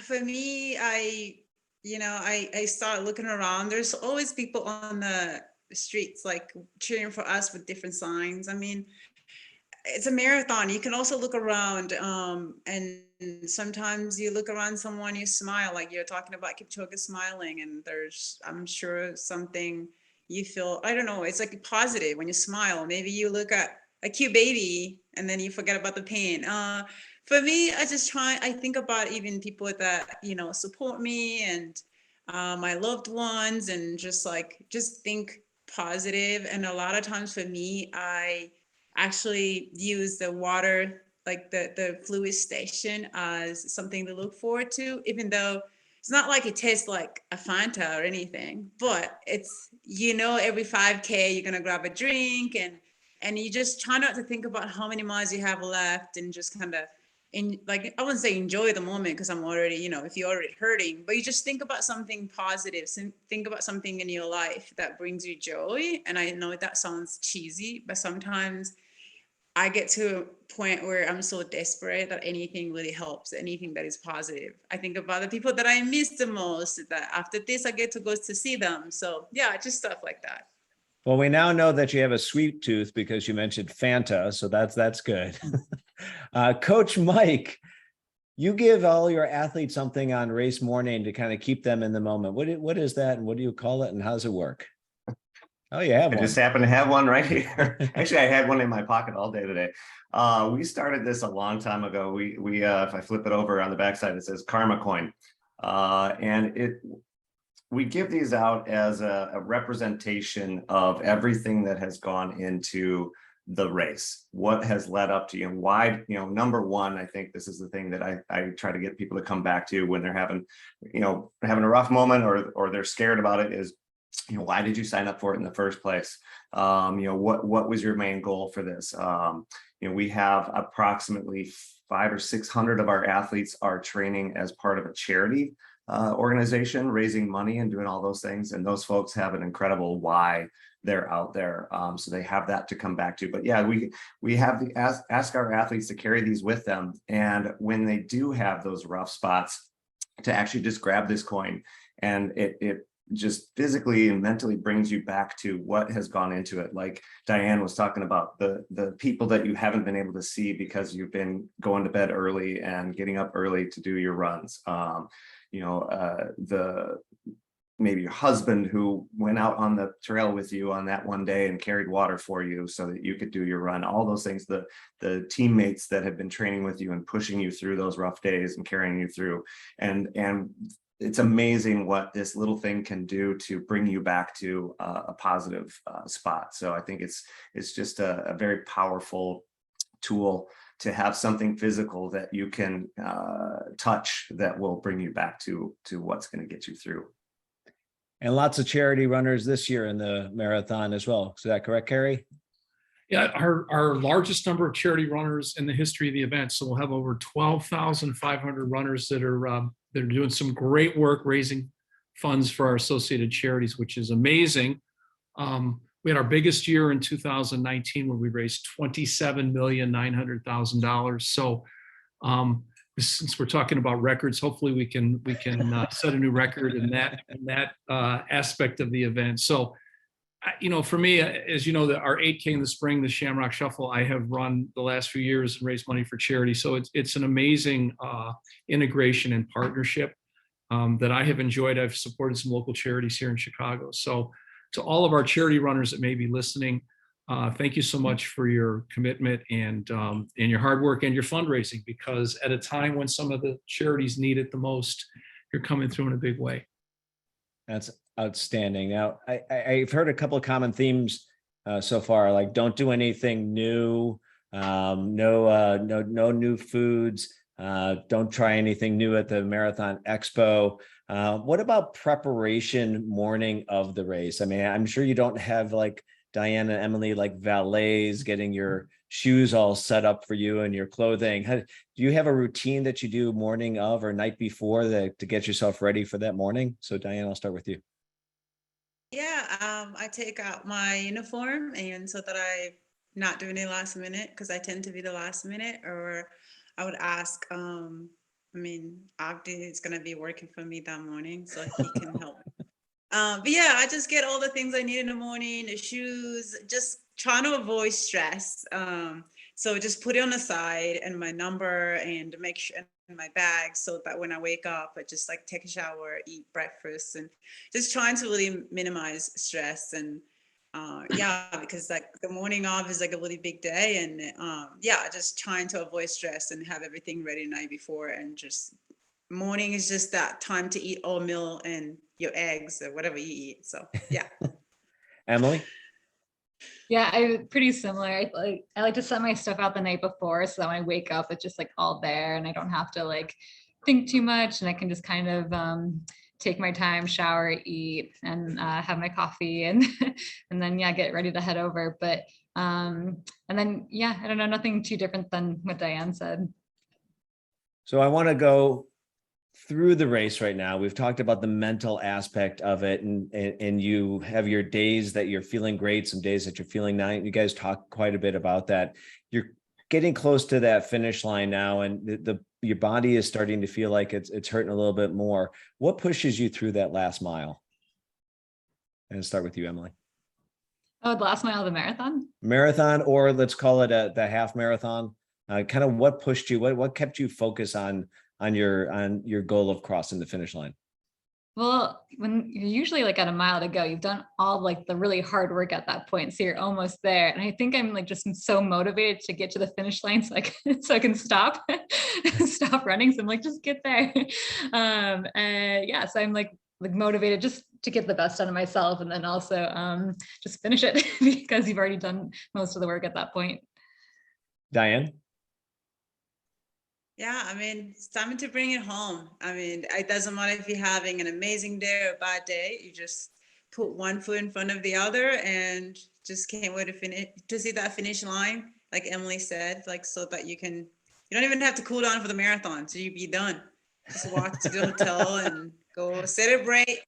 For me, I start looking around. There's always people on the streets like cheering for us with different signs. I mean, it's a marathon. You can also look around, and sometimes you look around someone, you smile, like you're talking about Kipchoge smiling, and there's, I'm sure, something you feel, I don't know, it's like positive when you smile. Maybe you look at a cute baby and then you forget about the pain. For me, I think about even people that, support me, and my loved ones, and just think positive. And a lot of times for me, I actually use the water, like the fluid station, as something to look forward to, even though it's not like it tastes like a Fanta or anything, but it's, every 5K, you're going to grab a drink, and you just try not to think about how many miles you have left, and just kind of, I wouldn't say enjoy the moment, because I'm already, if you're already hurting, but you just think about something positive, think about something in your life that brings you joy. And I know that sounds cheesy, but sometimes I get to a point where I'm so desperate that anything really helps, anything that is positive. I think about the people that I miss the most, that after this, I get to go to see them. So yeah, just stuff like that. Well, we now know that you have a sweet tooth because you mentioned Fanta, so that's good. Coach Mike, you give all your athletes something on race morning to kind of keep them in the moment. What is that, and what do you call it, and how does it work? Oh, you have one. I just happen to have one right here. Actually, I had one in my pocket all day today. We started this a long time ago. We if I flip it over on the backside, it says Karma Coin, and we give these out as a representation of everything that has gone into the race, what has led up to you, and why. Number one, I think this is the thing that I try to get people to come back to when they're having a rough moment, or they're scared about it, is why did you sign up for it in the first place? What was your main goal for this? We have approximately 500 or 600 of our athletes are training as part of a charity organization, raising money and doing all those things. And those folks have an incredible why they're out there. So they have that to come back to. But yeah, we have to ask our athletes to carry these with them. And when they do have those rough spots, to actually just grab this coin, and it just physically and mentally brings you back to what has gone into it. Like Diane was talking about, the people that you haven't been able to see because you've been going to bed early and getting up early to do your runs. Maybe your husband who went out on the trail with you on that one day and carried water for you so that you could do your run. All those things, the teammates that have been training with you and pushing you through those rough days and carrying you through. And it's amazing what this little thing can do to bring you back to a positive spot. So I think it's just a very powerful tool to have something physical that you can touch that will bring you back to what's going to get you through. And lots of charity runners this year in the marathon as well. Is that correct, Carey? Yeah, our largest number of charity runners in the history of the event. So we'll have over 12,500 runners that are doing some great work raising funds for our associated charities, which is amazing. We had our biggest year in 2019 where we raised $27,900,000. So since we're talking about records, hopefully we can set a new record in that aspect of the event. So, for me, as you know, our 8K in the spring, the Shamrock Shuffle, I have run the last few years and raised money for charity. So it's an amazing integration and partnership that I have enjoyed. I've supported some local charities here in Chicago. So to all of our charity runners that may be listening, thank you so much for your commitment and your hard work and your fundraising, because at a time when some of the charities need it the most, you're coming through in a big way. That's outstanding. Now, I've heard a couple of common themes so far, like don't do anything new, no new foods, don't try anything new at the Marathon Expo. What about preparation morning of the race? I mean, I'm sure you don't have like Diane and Emily like valets getting your shoes all set up for you and your clothing. Do you have a routine that you do morning of or night before to get yourself ready for that morning? So Diane, I'll start with you. Yeah, I take out my uniform, and so that I not doing it last minute, because I tend to be the last minute, or I would ask, Agdi is going to be working for me that morning, so he can help me. But yeah, I just get all the things I need in the morning, the shoes, just trying to avoid stress. So just put it on the side and my number and make sure in my bag, so that when I wake up, I just like take a shower, eat breakfast, and just trying to really minimize stress. And because like the morning of is like a really big day, and just trying to avoid stress and have everything ready the night before. And just morning is just that time to eat oatmeal and your eggs or whatever you eat. So yeah. Emily? Yeah, I'm pretty similar. I like to set my stuff out the night before, so that when I wake up, it's just like all there, and I don't have to like think too much, and I can just kind of take my time, shower, eat, and have my coffee, and and then get ready to head over. But and then I don't know, nothing too different than what Diane said. So I want to go through the race right now. We've talked about the mental aspect of it, and you have your days that you're feeling great, some days that you're feeling not. You guys talk quite a bit about that. You're getting close to that finish line now, and your body is starting to feel like it's hurting a little bit more. What pushes you through that last mile? And start with you, Emily. Oh, the last mile of the marathon? Marathon, or let's call it the half marathon. Kind of what pushed you? What kept you focused on your goal of crossing the finish line? Well, when you're usually like at a mile to go, you've done all like the really hard work at that point, so you're almost there. And I think I'm like just so motivated to get to the finish line, so I can stop running. So I'm like, just get there. So I'm like motivated just to get the best out of myself, and then also just finish it because you've already done most of the work at that point. Diane? Yeah, it's time to bring it home. It doesn't matter if you're having an amazing day or a bad day. You just put one foot in front of the other and just can't wait to finish, to see that finish line, like Emily said, like so that you don't even have to cool down for the marathon, so you be done. Just walk to the hotel and go celebrate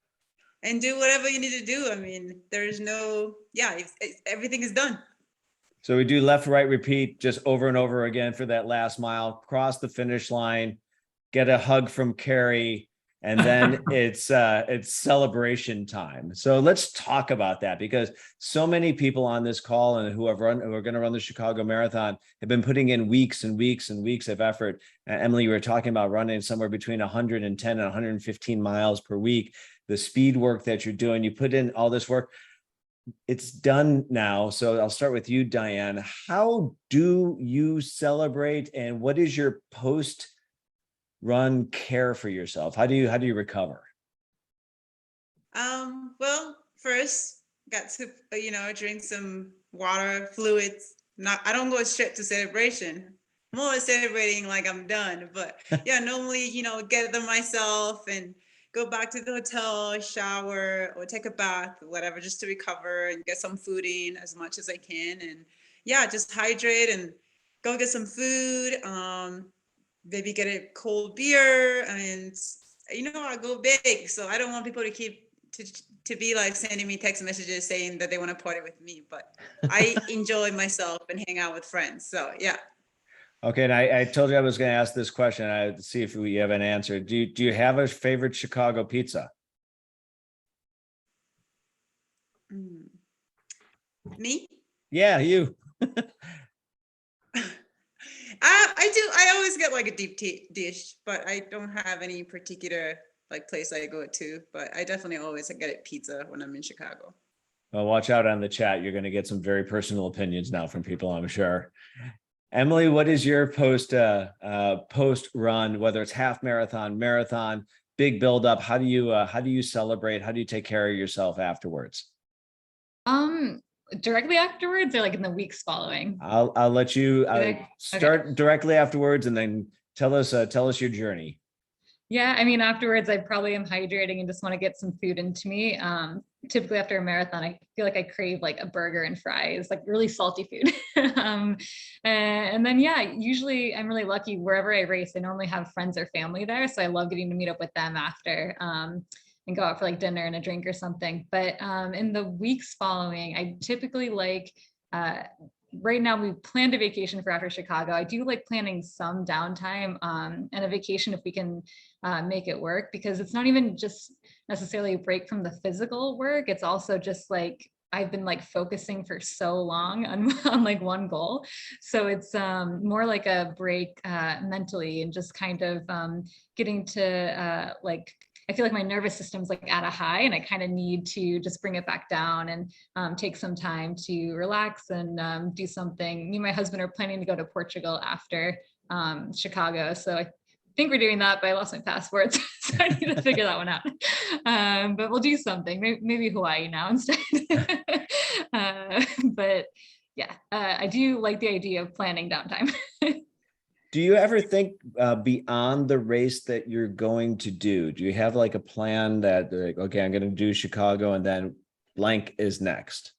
and do whatever you need to do. I mean, there's no, everything is done. So we do left, right, repeat just over and over again for that last mile, cross the finish line, get a hug from Carrie, and then it's celebration time. So let's talk about that, because so many people on this call and who are going to run the Chicago Marathon have been putting in weeks and weeks and weeks of effort. Emily, you were talking about running somewhere between 110 and 115 miles per week. The speed work that you're doing, you put in all this work. It's done now. So I'll start with you, Diane. How do you celebrate, and what is your post-run care for yourself? How do you recover? Well, first got to drink some water, fluids. I don't go straight to celebration. More celebrating like I'm done, but normally get them myself and go back to the hotel, shower, or take a bath, whatever, just to recover and get some food in as much as I can. And just hydrate and go get some food. Maybe get a cold beer, and I go big. So I don't want people to be like sending me text messages saying that they want to party with me, but I enjoy myself and hang out with friends. So yeah. Okay, and I told you I was going to ask this question. I see if we have an answer. Do you have a favorite Chicago pizza? Me? Yeah, you. I do. I always get like a deep dish, but I don't have any particular like place I go to. But I definitely always get pizza when I'm in Chicago. Well, watch out on the chat. You're going to get some very personal opinions now from people, I'm sure. Emily, what is your post run, whether it's half marathon, big build up? How do you celebrate? How do you take care of yourself afterwards? Directly afterwards, or like in the weeks following? I'll let you start directly afterwards, and then tell us your journey. Yeah, I mean, afterwards, I probably am hydrating and just want to get some food into me. Typically after a marathon, I feel like I crave like a burger and fries, like really salty food. And then, usually I'm really lucky wherever I race, I normally have friends or family there. So I love getting to meet up with them after and go out for like dinner and a drink or something. But in the weeks following, I typically like, right now we planned a vacation for after Chicago. I do like planning some downtime and a vacation if we can make it work, because it's not even just necessarily a break from the physical work. It's also just like I've been like focusing for so long on like one goal. So it's more like a break mentally, and just kind of getting to like, I feel like my nervous system's like at a high, and I kind of need to just bring it back down and take some time to relax and do something. Me and my husband are planning to go to Portugal after Chicago. So I think we're doing that, but I lost my passport, so I need to figure that one out. But we'll do something, maybe Hawaii now instead. But I do like the idea of planning downtime. Do you ever think beyond the race that you're going to do? Do you have like a plan that like, okay, I'm going to do Chicago and then blank is next?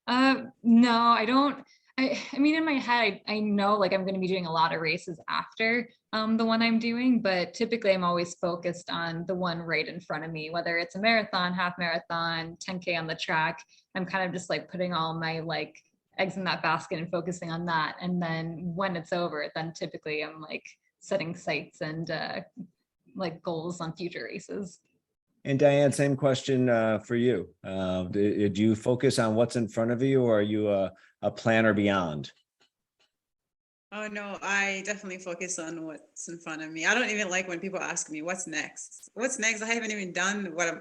No, I don't. I mean, in my head, I know like I'm going to be doing a lot of races after the one I'm doing, but typically I'm always focused on the one right in front of me, whether it's a marathon, half marathon, 10K on the track. I'm kind of just like putting all my like eggs in that basket and focusing on that. And then when it's over, then typically I'm like setting sights and like goals on future races. And Diane, same question for you. Do you focus on what's in front of you, or are you a planner beyond? Oh no, I definitely focus on what's in front of me. I don't even like when people ask me what's next. What's next? I haven't even done what I'm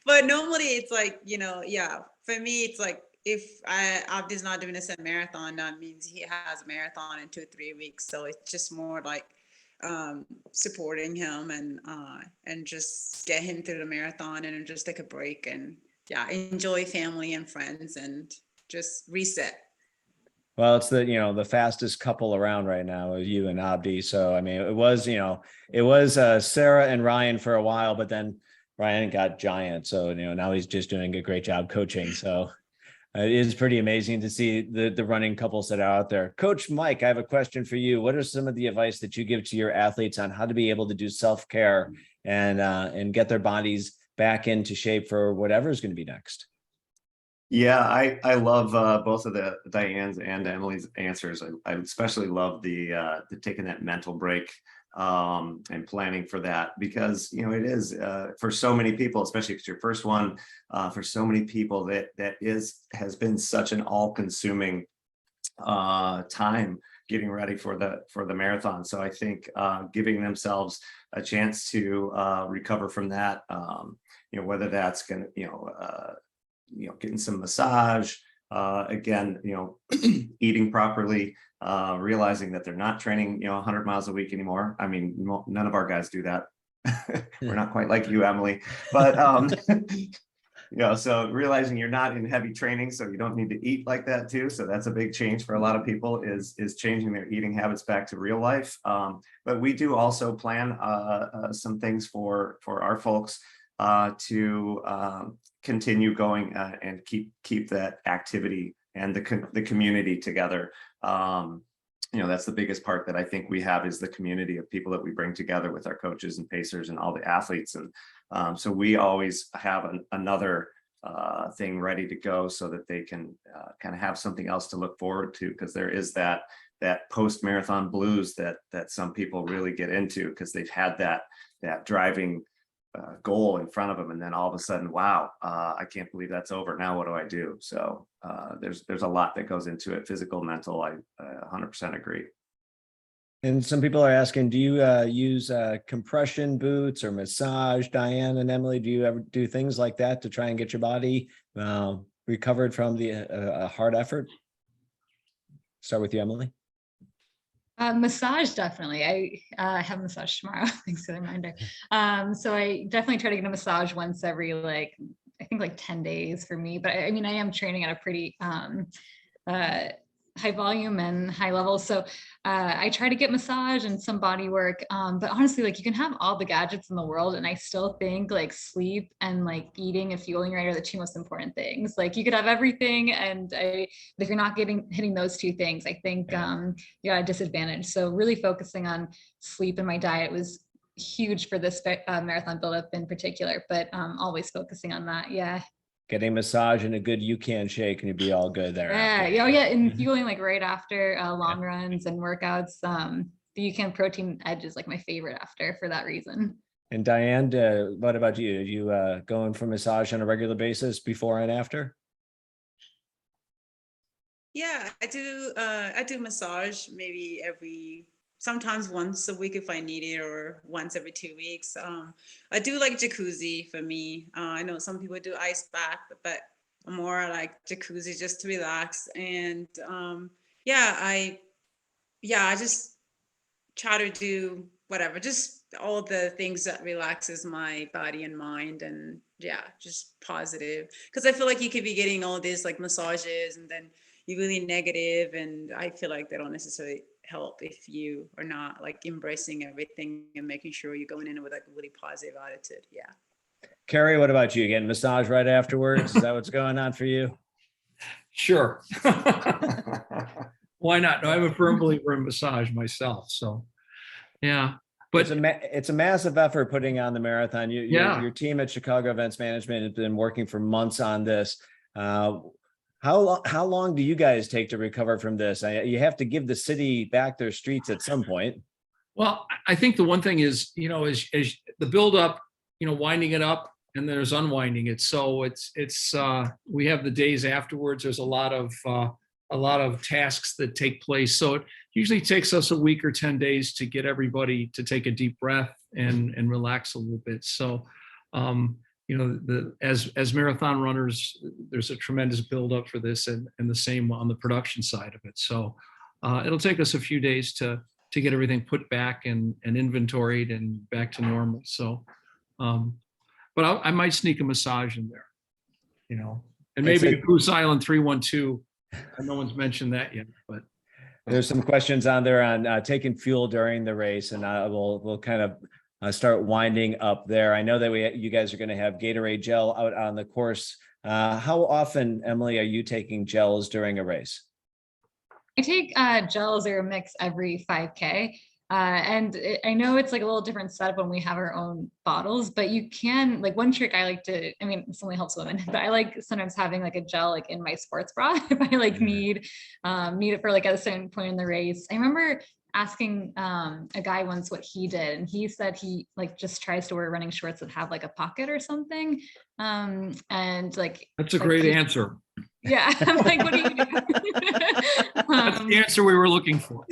but normally it's like, for me it's like if Abdi's not doing a marathon, that means he has a marathon in 2-3 weeks. So it's just more like supporting him and just get him through the marathon and just take a break and enjoy family and friends and just reset. Well, it's the fastest couple around right now, you and Abdi. So I mean, it was Sarah and Ryan for a while, but then Ryan got giant. So, now he's just doing a great job coaching. So it is pretty amazing to see the running couples that are out there. Coach Mike, I have a question for you. What are some of the advice that you give to your athletes on how to be able to do self-care and get their bodies back into shape for whatever is going to be next? Yeah, I love both of the Diane's and Emily's answers. I especially love the taking that mental break and planning for that, because it is for so many people, especially if it's your first one, for so many people that has been such an all-consuming time getting ready for the marathon. So I think giving themselves a chance to recover from that, whether that's going to getting some massage, again, eating properly, realizing that they're not training 100 miles a week anymore. I mean, none of our guys do that. We're not quite like you, Emily, but so realizing you're not in heavy training, so you don't need to eat like that too. So that's a big change for a lot of people, is changing their eating habits back to real life. But we do also plan some things for our folks to continue going and keep that activity and the community together. That's the biggest part that I think we have, is the community of people that we bring together with our coaches and pacers and all the athletes. And so we always have another thing ready to go, so that they can kind of have something else to look forward to, because there is that post-marathon blues that some people really get into, because they've had that driving goal in front of them, and then all of a sudden, wow, I can't believe that's over. Now what do I do? So there's a lot that goes into it, physical, mental. I 100% agree. And some people are asking, do you use compression boots or massage? Diane and Emily, do you ever do things like that to try and get your body recovered from the hard effort? Start with you, Emily. Massage, definitely. I have a massage tomorrow. Thanks for the reminder. So I definitely try to get a massage once every, I think 10 days for me. But I mean, I am training at a pretty high volume and high levels. So I try to get massage and some body work. But honestly, you can have all the gadgets in the world, and I still think sleep and eating and fueling right are the two most important things. You could have everything, and if you're not hitting those two things, I think you're at a disadvantage. So really focusing on sleep and my diet was huge for this marathon buildup in particular, but always focusing on that. Yeah. Getting massage and a good UCAN shake, and you'd be all good there. Yeah. Oh yeah. And fueling right after long runs and workouts. The UCAN protein edge is my favorite after, for that reason. And Diane, what about you? Are you going for massage on a regular basis before and after? Yeah, I do. I do massage maybe sometimes once a week if I need it, or once every 2 weeks. I do like jacuzzi for me. I know some people do ice bath, but more like jacuzzi just to relax. And I just try to do whatever, just all the things that relaxes my body and mind, and just positive. Because I feel like you could be getting all these massages, and then you're really negative, and I feel like they don't necessarily help if you are not embracing everything and making sure you're going in with a really positive attitude. Yeah. Carrie, what about you? Getting massage right afterwards? Is that what's going on for you? Sure. Why not? No, I'm a firm believer in massage myself. So, yeah. But it's a massive effort putting on the marathon. Your team at Chicago Events Management has been working for months on this. How long do you guys take to recover from this? You have to give the city back their streets at some point. Well, I think the one thing is, is the build up, winding it up, and there's unwinding it. So it's we have the days afterwards. There's a lot of tasks that take place. So it usually takes us a week or 10 days to get everybody to take a deep breath and relax a little bit. So, as marathon runners, there's a tremendous buildup for this, and the same on the production side of it. So it'll take us a few days to get everything put back and inventoried and back to normal. So, but I might sneak a massage in there, and maybe a Goose Island 312. No one's mentioned that yet, but there's some questions on there on taking fuel during the race, and we'll kind of start winding up there. I know that you guys are going to have Gatorade gel out on the course. How often, Emily, are you taking gels during a race? I take gels or a mix every 5K. I know it's like a little different setup when we have our own bottles, but you can, like, one trick I like to, I mean, this only helps women, but I like sometimes having like a gel like in my sports bra if I like need it for like at a certain point in the race. I remember asking a guy once what he did, and he said he like just tries to wear running shorts that have like a pocket or something. And like That's a great answer. yeah, I'm like, what do you do? That's the answer we were looking for.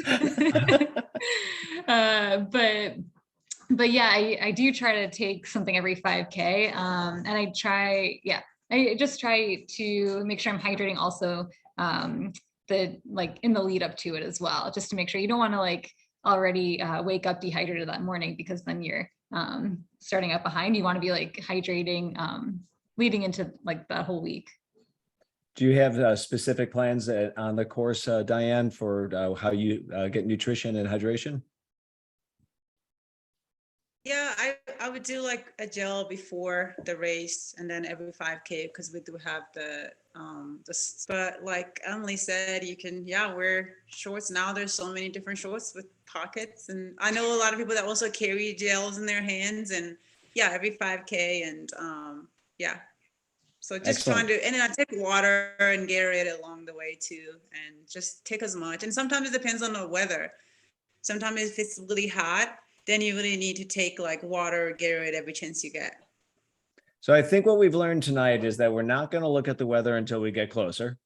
But yeah, I do try to take something every 5K. And I just try to make sure I'm hydrating also like in the lead up to it as well, just to make sure you don't want to like already wake up dehydrated that morning, because then you're starting up behind. You want to be like hydrating leading into like that whole week. Do you have specific plans on the course, Diane, for how you get nutrition and hydration? Yeah, I would do like a gel before the race and then every 5K, because we do have the but like Emily said, you can wear shorts. Now there's so many different shorts with pockets, and I know a lot of people that also carry gels in their hands, and every 5K, and so just Excellent. trying to, and then I take water and Gatorade along the way too, and just take as much. And sometimes it depends on the weather. Sometimes if it's really hot, then you really need to take like water or Gatorade every chance you get. So I think what we've learned tonight is that we're not going to look at the weather until we get closer,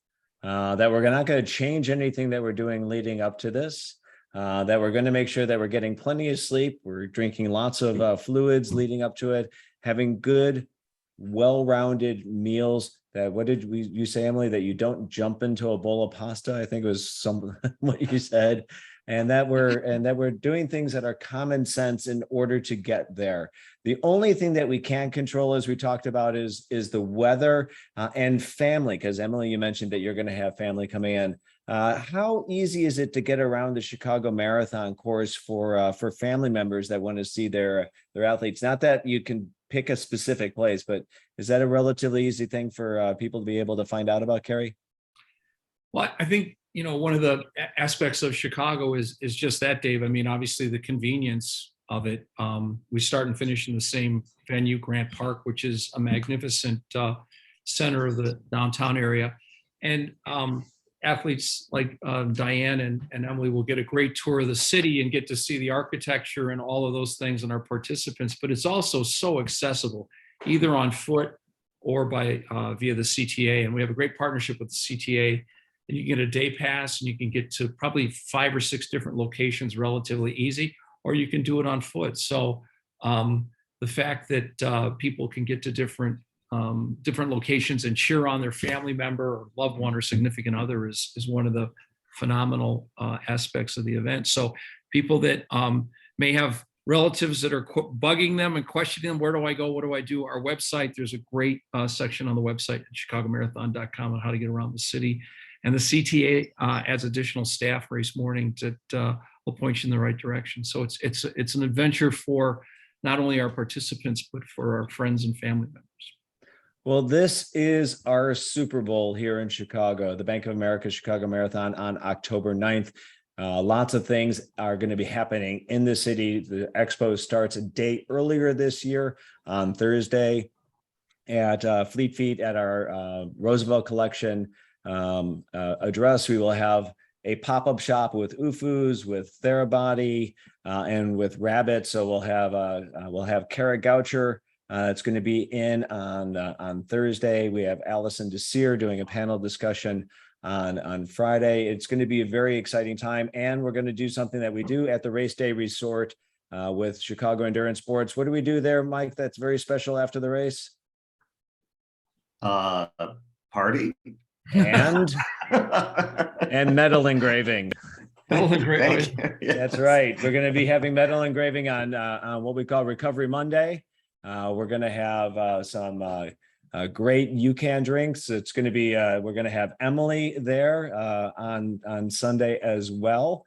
that we're not going to change anything that we're doing leading up to this, that we're going to make sure that we're getting plenty of sleep. We're drinking lots of fluids leading up to it, having good, well-rounded meals. That what did you say, Emily, that you don't jump into a bowl of pasta? I think it was some what you said. And that we're doing things that are common sense in order to get there. The only thing that we can control, as we talked about, is the weather and family. Because Emily, you mentioned that you're going to have family coming in. How easy is it to get around the Chicago Marathon course for family members that want to see their athletes? Not that you can pick a specific place, but is that a relatively easy thing for people to be able to find out about, Carey? Well, I think, one of the aspects of Chicago is just that, Dave. I mean, obviously the convenience of it. We start and finish in the same venue, Grant Park, which is a magnificent center of the downtown area. And athletes like Diane and Emily will get a great tour of the city and get to see the architecture and all of those things, and our participants. But it's also so accessible, either on foot or by via the CTA. And we have a great partnership with the CTA. And you get a day pass, and you can get to probably 5 or 6 different locations relatively easy, or you can do it on foot. So the fact that people can get to different locations and cheer on their family member or loved one or significant other is one of the phenomenal aspects of the event. So people that may have relatives that are bugging them and questioning them, where do I go? What do I do? Our website, there's a great section on the website at chicagomarathon.com on how to get around the city. And the CTA adds additional staff race morning that will point you in the right direction. So it's an adventure for not only our participants, but for our friends and family members. Well, this is our Super Bowl here in Chicago, the Bank of America Chicago Marathon on October 9th. Lots of things are going to be happening in the city. The expo starts a day earlier this year on Thursday at Fleet Feet at our Roosevelt Collection address. We will have a pop-up shop with UFUs, with Therabody, and with Rabbit. So we'll have Kara Goucher. It's going to be in on Thursday. We have Allison Desir doing a panel discussion on Friday. It's going to be a very exciting time, and we're going to do something that we do at the Race Day Resort with Chicago Endurance Sports. What do we do there, Mike? That's very special after the race. Party and metal engraving. Metal engraving. Yes. That's right. We're going to be having metal engraving on what we call Recovery Monday. We're going to have some great UCAN drinks. It's going to be we're going to have Emily there on Sunday as well.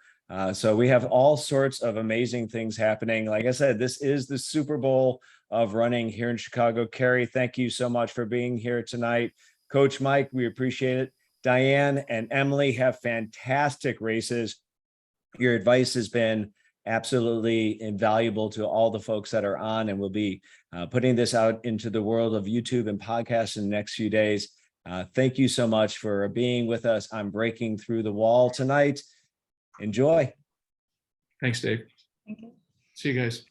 So we have all sorts of amazing things happening. Like I said, this is the Super Bowl of running here in Chicago. Carrie, thank you so much for being here tonight. Coach Mike, we appreciate it. Diane and Emily have fantastic races. Your advice has been absolutely invaluable to all the folks that are on, and we'll be putting this out into the world of YouTube and podcasts in the next few days. Thank you so much for being with us on Breaking Through the Wall tonight. Enjoy. Thanks, Dave. Thank you. See you guys.